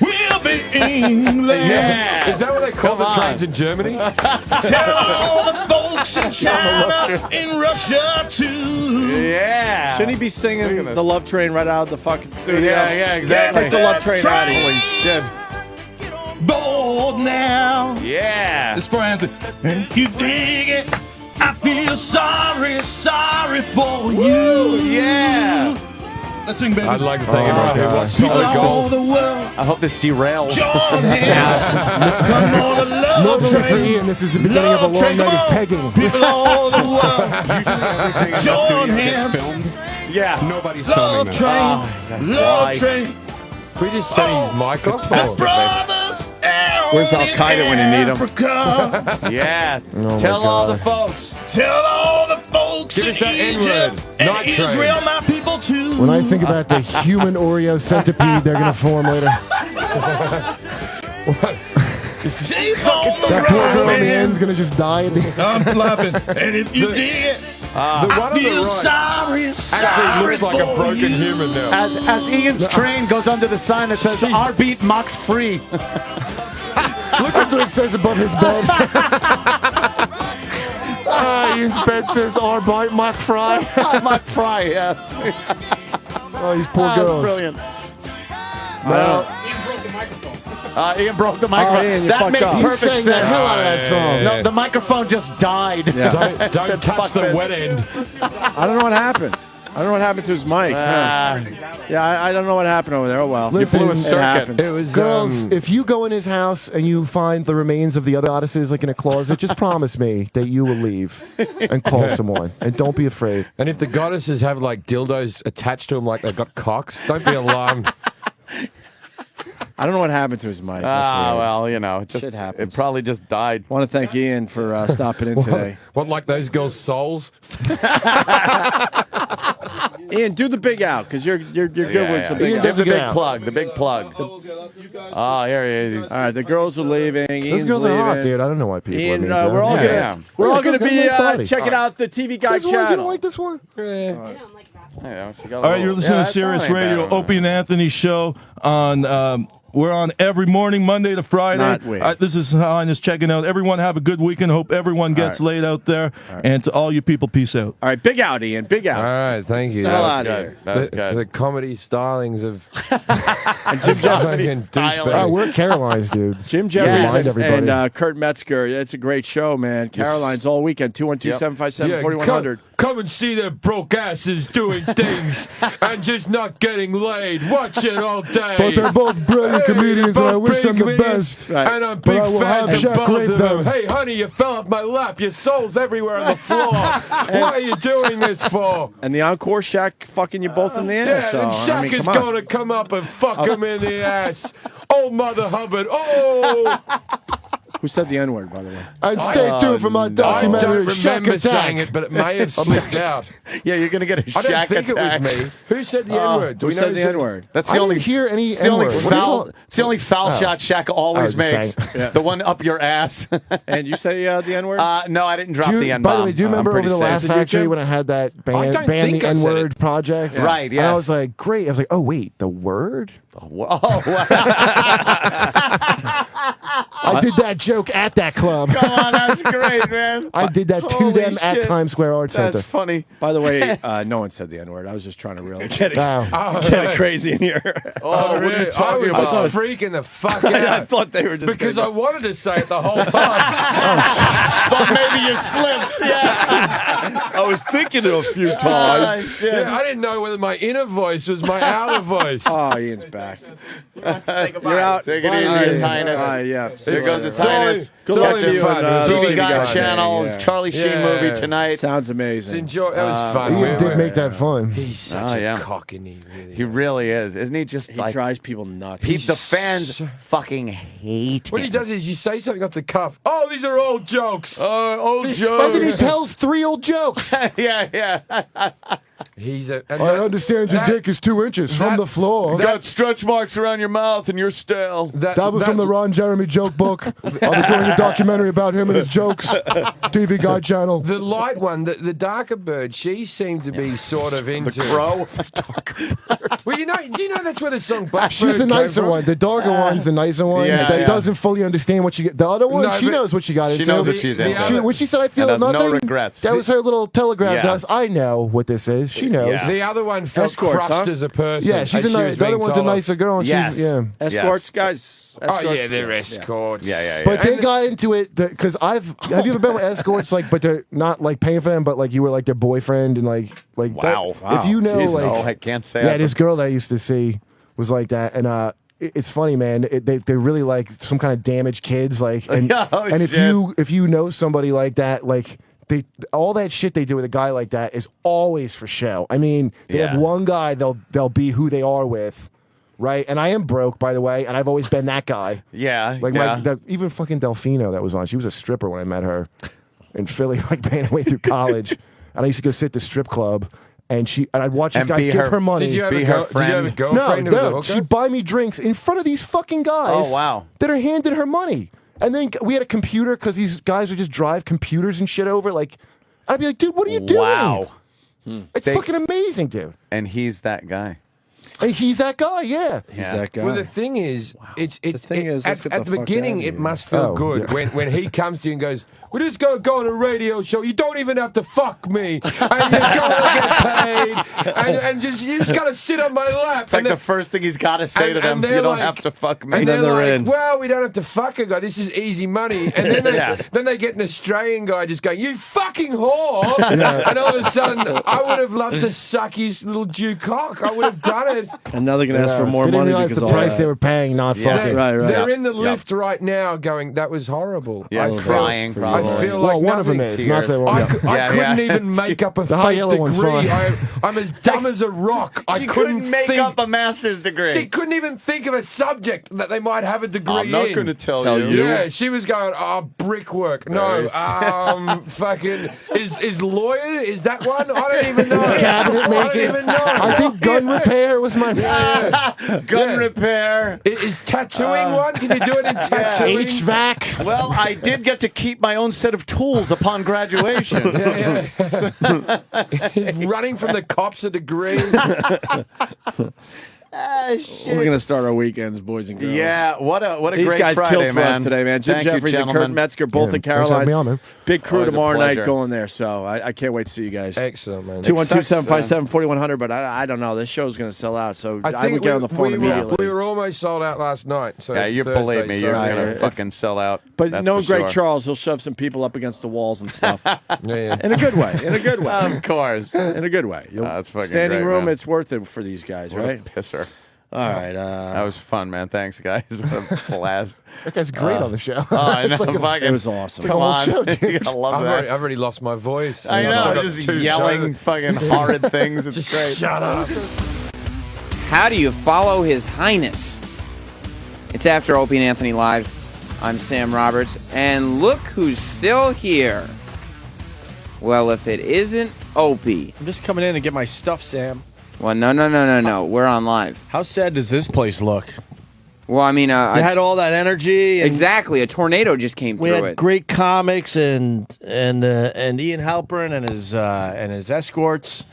will be England. Yeah. Is that what they call Come the on. trains in Germany? Tell all the folks in China, in Russia too. Yeah. Shouldn't he be singing the Love Train right out of the fucking studio? Yeah, exactly. Take the Love Train out of here. Holy shit. Bold now. Yeah. It's for Anthony. And you dig it. I feel sorry for you. Yeah. Let's sing, baby. I'd like to thank everyone who watched People Solid all Gold. the world. I hope this derails. Join hands. Come on, a love Normally for train. Ian, this is the beginning of a Love long train, night come of on. pegging. People all the world. Join hands. Yeah. Nobody's filming Love this. train. Love why. train. We just turn his mic off. That's brothers and Where's Al Qaeda when you need him? Africa. Yeah. Oh, Tell my all the God. folks. Tell all the folks Give in us that Egypt N-word. and Night train. Israel, my people too. When I think about the human Oreo centipede they're gonna form later, Days on the that poor girl in the road, end's gonna just die at the end. I'm laughing. And if you dig it, The one on the feel right sorry, actually sorry looks like a for broken you. human now. As Ian's train goes under the sign that says "Our beat mocks free." That's what it says above his bed. Ian's bed says "Our bite Mac Fry." Mock fry. Yeah. Oh, these poor That's girls. brilliant. Well, Ian broke the microphone. Ian, you that fucked makes up. he perfect sang that sense. hell out of that song. No, the microphone just died. Yeah. Don't Said, touch "Fuck the this." wet end. I don't know what happened. I don't know what happened to his mic. Ah. Yeah, I don't know what happened over there. Oh well. Listen, It it happens. It was girls, if you go in his house and you find the remains of the other goddesses like in a closet, just promise me that you will leave and call someone. And don't be afraid. and if the goddesses have like dildos attached to them like they've got cocks, don't be alarmed. I don't know what happened to his mic. That's weird. Well, you know, Shit happens. it probably just died. I want to thank Ian for stopping in today. What, like those girls' souls? Ian, do the big out because you're good with the big Ian out. does The Get big out. plug. The big plug. Oh, here he is. All right, the girls are leaving. Those Ian's girls leaving. are hot, dude. I don't know why people are Ian, mean to we're all them. gonna Yeah. we're all Look, gonna it's be got a nice body. checking out the TV Guide This one, you don't channel. like this one? All right, you're listening to Sirius Radio, Opie and Anthony show on. We're on every morning, Monday to Friday. Not we. This is Highness checking out. Everyone have a good weekend. Hope everyone gets right. laid out there. And to all you people, peace out. All right, big out, Ian. Big All out. right, thank you. Get the hell That out of good. here. That was the, good. the comedy stylings of And Jim Jeffries, fucking Oh, douchebag. we're at Caroline's, dude. Jim Remind Jeffries everybody. and Kurt Metzger. It's a great show, man. Caroline's all weekend. 212-757-4100. Come and see their broke asses doing things and just not getting laid. Watch it all day. But they're both brilliant comedians, and I both wish them the brilliant best. Right. And I'm But big I will have fans of Shaq both rape of them. them. Hey, honey, you fell off my lap. Your soul's everywhere on the floor. What are you doing this for? And the encore Shaq fucking you both in the Yeah, ass. and So, Shaq I mean, is come on. going to come up and fuck him in the ass. Oh, Mother Hubbard. Oh. Who said the N-word, by the way? And stay tuned for my I documentary, don't Shaq remember saying Attack. it, but it may have slipped out. Yeah, you're gonna get a I don't Shaq think attack. it was me. Who said the N-word? Do Who we know said the N-word? That's I the didn't only. hear any It's the only N-word. What are you foul. talking- It's the only foul shot Shaq always I was makes. just saying. The one up your ass. And you say the N-word? No, I didn't drop Do you- the N-bomb. by the way, do you remember over the Laugh Did you, Factory Jim? when I had that I ban don't the think I said N-word it. project? Right, And I yes. was like, great. I was like, oh, wait, the word? Oh, wow. I did that joke at that club. Come on, that's great, man. I did that to Holy them at shit. Times Square Arts That's Center. funny. By the way, no one said the N-word. I was just trying to really get it, Wow. get it crazy in here. Oh, what are you really? I talking was about? freaking the fuck out. I thought they were just because I gonna wanted to say it the whole time. But maybe you slipped. Yeah. I was thinking it a few times. Yeah, I didn't know whether my inner voice was my outer voice. Oh, Ian's back. You're out. Take it Bye, easy, Ian. His Highness. Yeah. There goes His It's only- Highness. Good it's luck only to you fun. and, It's TV only TV Guide fun. Guide. channel. Yeah. It's Charlie Sheen Yeah. movie tonight. Sounds amazing. Enjoy. That was fun. Ian did make that fun. He's such Oh, a yeah. cock, isn't he? Really? He really is. Isn't he just He like... drives people nuts. The fans fucking hate What him. he does is you say something off the cuff. Oh, these are old jokes. Old And then he jokes. tells 3 old jokes. Yeah. He's a. I understand your dick is 2 inches from that- the floor. Got stretch marks around your mouth and you're stale. That was from the Ron Jeremy joke book. I'll be doing a documentary about him and his jokes. TV Guide channel. The light one, the darker bird, she seemed to be sort of into The crow. Well, do you know that's where the song Blackbird She's the came nicer from? one. The darker one's the nicer one Yeah, that yeah. doesn't fully understand what she get. The other one, No, she but knows what she got She into. knows what she's The into. other- When she said, I feel And has no nothing, regrets. that was her little telegraph to Yeah. us. I know what this is. She knows. Yeah. The other one felt Escorts, crushed huh? as a person. Yeah, she's as a she nice. was The other being one's a told. nicer girl. And Yes. she's, yeah. Escorts, guys. Oh Escorts. yeah, they're escorts. Yeah. But they got into it because have you ever been with escorts but they're not like paying for them, but like you were like their boyfriend and like Wow. that, if you know Jesus. like Oh, I can't say yeah, that. this girl that I used to see was like that, and it's funny, man. They're really like some kind of damaged kids, like and Oh, and if shit. you know somebody like that, like. All that shit they do with a guy like that is always for show. I mean, they Yeah. have one guy they'll be who they are with, right? And I am broke, by the way, and I've always been that guy. Yeah, Like yeah. even fucking Delfino that was on. She was a stripper when I met her in Philly, like paying her way through college. And I used to go sit at the strip club, and I'd watch these And guys be give her- her money. Did you have Be a her Did you have a friend. girlfriend? No, who was a no, hooker? she'd buy me drinks in front of these fucking guys. Oh, wow. That are handing her money. And then we had a computer because these guys would just drive computers and shit over. Like, I'd be like, dude, what are you doing? Wow. It's fucking amazing, dude. And he's that guy. And he's that guy, yeah. He's that guy. Well, the thing is, it's The thing is, let's at get the the fuck beginning, outta it here. must feel Oh, good yeah. when he comes to you and goes, "We're just gonna go on a radio show. You don't even have to fuck me, and you're gonna get paid, and you just gotta sit on my lap." It's like the first thing he's got to say to them. they're You don't like- have to fuck me. And then they're they're like, in. "Well, we don't have to fuck a guy. This is easy money." And then they, then they get an Australian guy just going, "You fucking whore!" And all of a sudden, I would have loved to suck his little Jew cock. I would have done it. And now they're going to ask for more They didn't money realize because the all price that. they were paying, not fucking. Right, right. They're Yep. in the Yep. lift right now going, "That was horrible." Yeah, I feel- crying, I probably. feel Well, like one of them nothing. is, not the Tears. one. I, yeah. I Yeah, couldn't yeah. even make up a The high fake yellow one's degree. fine. I'm as dumb as a rock. I She couldn't couldn't make think, up a master's degree. She couldn't even think of a subject that they might have a degree I'm not in. going to tell Tell you. you. Yeah, she was going, brickwork. No, fucking, is lawyer, is that one? I don't even know. Cabinet I don't making. even know. I think gun repair was my Gun Yeah. repair. Is tattooing one? Can you do it in tattooing? HVAC. Well, I did get to keep my own set of tools upon graduation. Yeah, yeah. He's running from the cops a degree. We're going to start our weekends, boys and girls. Yeah, what a These great guys Friday, killed for man. us today, man. Jim Thank you, Jeffries and Kurt gentlemen. Metzger, both Yeah, at thanks for having me on, man. Caroline's. Big crew Always a tomorrow night pleasure. going there, so I can't wait to see you guys. Excellent, man. 212-757-4100, but I don't know. This show's going to sell out, so I would get on the phone immediately. We were almost sold out last night. So Yeah, it's you Thursday, believe me, so- you're Yeah, going to yeah. fucking sell out. But That's knowing for Greg sure. Charles, he'll shove some people up against the walls and stuff. Yeah. In a good way. In a good way. Of course. In a good way. That's fucking Standing great, room, man. it's worth it for these guys, What a right? pisser. All right. That was fun, man. Thanks, guys. What a blast. That guy's great on the show. Oh, I know. It's like a- fucking, it was awesome. like a come whole on. show, dude. I love that. I've already lost my voice. I I've know, got just 2 yelling shows. fucking horrid things. It's great. Shut up. How do you follow His Highness? It's After Opie and Anthony Live. I'm Sam Roberts, and look who's still here. Well, if it isn't Opie. I'm just coming in to get my stuff, Sam. Well, no. We're on live. How sad does this place look? Well, I mean, You had all that energy. And exactly. A tornado just came we through had it. great comics and Ian Halperin and his escorts,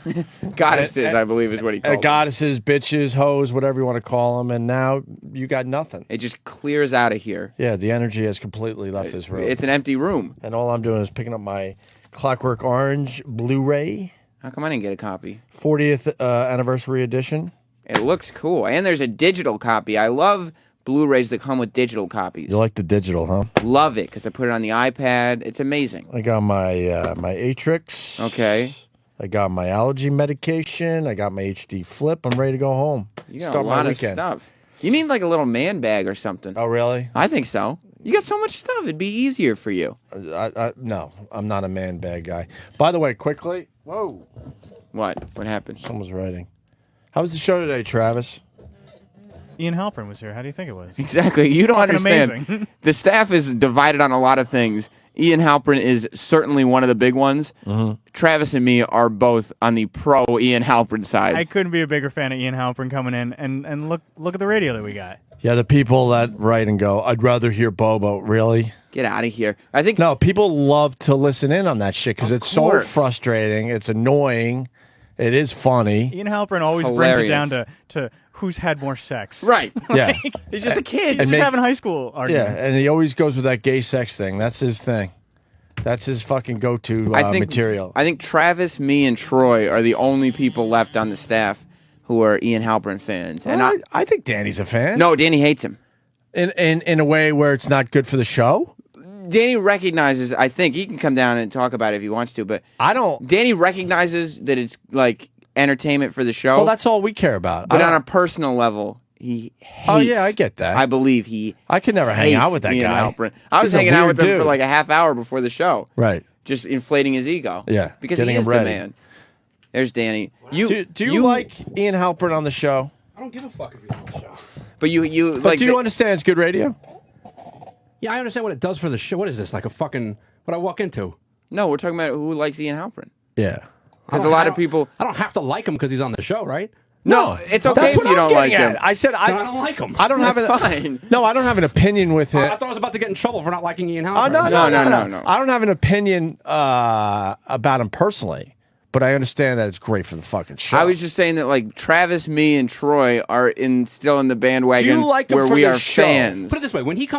Goddesses, I believe, is what he called them. goddesses, bitches, hoes, whatever you want to call them. And now you got nothing. It just clears out of here. Yeah, the energy has completely left this room. It's an empty room. And all I'm doing is picking up my Clockwork Orange Blu-ray, How come I didn't get a copy? 40th anniversary edition. It looks cool. And there's a digital copy. I love Blu-rays that come with digital copies. You like the digital, huh? Love it, because I put it on the iPad. It's amazing. I got my my Atrix. Okay. I got my allergy medication. I got my HD flip. I'm ready to go home. You got Start a my lot of weekend. stuff. You need like a little man bag or something. Oh, really? I think so. You got so much stuff. It'd be easier for you. No, I'm not a man bag guy. By the way, quickly. Whoa. What? What happened? Someone's writing. How was the show today, Travis? Ian Halperin was here. How do you think it was? Exactly. You don't Fucking understand. amazing. The staff is divided on a lot of things. Ian Halperin is certainly one of the big ones. Mm-hmm. Travis and me are both on the pro Ian Halperin side. I couldn't be a bigger fan of Ian Halperin coming in, and look at the radio that we got. Yeah, the people that write and go, I'd rather hear Bobo. Really? Get out of here. I think No, people love to listen in on that shit because Of it's so course. frustrating. It's annoying. It is funny. Ian Halperin always Hilarious. brings it down to who's had more sex. Right. Yeah. He's just a kid. He's just having high school arguments. Yeah, and he always goes with that gay sex thing. That's his thing. That's his fucking go-to material. I think Travis, me, and Troy are the only people left on the staff who are Ian Halperin fans. And I think Danny's a fan. no, Danny hates him. In a way where it's not good for the show. Danny recognizes. I think he can come down and talk about it if he wants to, but I don't. Danny recognizes that it's like entertainment for the show. Well, that's all we care about. but I on don't- a personal level, he hates. Oh, yeah, I get that. I believe he. I could never hang hates out with that Ian guy. Halperin. I was He's a hanging out weird with him for dude. like a half hour before the show. Right. Just inflating his ego. Yeah, because getting he is him the ready. man. There's Danny. Do you like Ian Halperin on the show? I don't give a fuck if he's on the show. But you But do you understand it's good radio? Yeah, I understand what it does for the show. What is this, like a fucking, what I walk into? No, we're talking about who likes Ian Halperin. Yeah. Because a lot of people... I don't have to like him because he's on the show, right? No, it's okay if you don't like him. I said I don't like him. I don't have fine. No, I don't have an opinion with it. I thought I was about to get in trouble for not liking Ian Oh, Halperin. no. I don't have an opinion about him personally, but I understand that it's great for the fucking show. I was just saying that, like, Travis, me, and Troy are still in the bandwagon Do you like him where for we the are show? fans. Put it this way: when Ian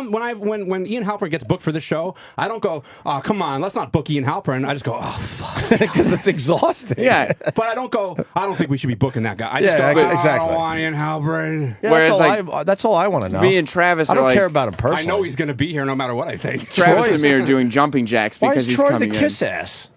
Halperin gets booked for this show, I don't go, "Oh, come on, let's not book Ian Halperin." I just go, "Oh, fuck," because it's exhausting. Yeah, but I don't go. I don't think we should be booking that guy. I just Yeah, go, exactly. I don't want Ian Halperin. Yeah, Whereas, that's all I want to know. me and Travis I don't are like, care about him personally. I know he's going to be here no matter what I think. Travis and me are doing jumping jacks Why because is he's Troy coming the in. kiss ass?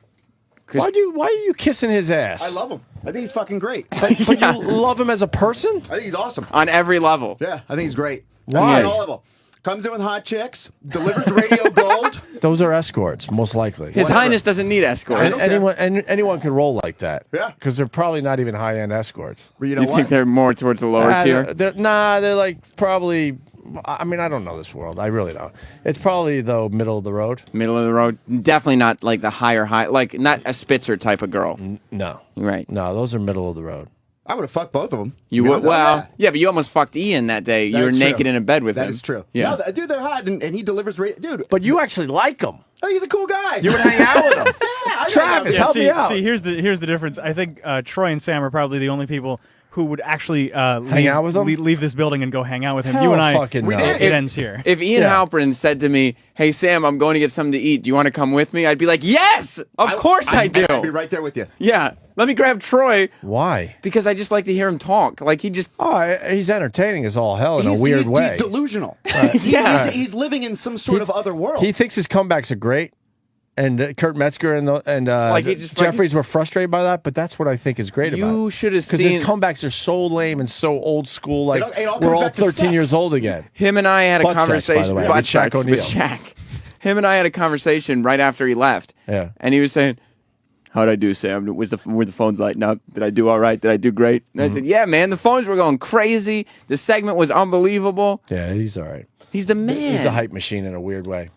Why are you kissing his ass? I love him. I think he's fucking great. But you love him as a person? I think he's awesome. On every level. Yeah, I think he's great. Why? On all level. Comes in with hot chicks, delivers radio gold. Those are escorts, most likely. His Highness doesn't need escorts. Anyone can roll like that. Yeah. Because they're probably not even high-end escorts. But you know You think they're more towards the lower tier? They're like probably... I mean, I don't know this world. I really don't. It's probably, though, middle of the road. Middle of the road? Definitely not like the high, like not a Spitzer type of girl. No. Right. No, those are middle of the road. I would have fucked both of them. You would? Well, yeah, but you almost fucked Ian that day. You were naked in a bed with him. That is true. Yeah. No, dude, they're hot, and he delivers radio. Dude. But you actually like him. I think he's a cool guy. You would hang out with him. Yeah, Travis, help me out. See, here's the difference. I think Troy and Sam are probably the only people who would actually hang out with him, leave this building and go hang out with him. Hell You and I, fucking no. it ends here. If Ian Halperin said to me, "Hey Sam, I'm going to get something to eat. Do you want to come with me?" I'd be like, "Yes, of course I do." I'd be right there with you. Yeah, let me grab Troy. Why? Because I just like to hear him talk. Like he just he's entertaining as all hell in a weird way. He's delusional. Yeah. He's living in some sort of other world. He thinks his comebacks are great. And Kurt Metzger and Jeffries were frustrated by that, but that's what I think is great about it. You should have seen... Because his comebacks are so lame and so old school, like it all we're comes all back to 13 sex. years old again. Him and I had a Butt sex, conversation. by the way, Butt with Shaq sex with O'Neal. Shaq. Him and I had a conversation right after he left. Yeah. And he was saying, "How'd I do, Sam? Were the phones lighting up? Did I do all right? Did I do great?" And I said, "Yeah, man, the phones were going crazy. The segment was unbelievable." Yeah, he's all right. He's the man. He's a hype machine in a weird way.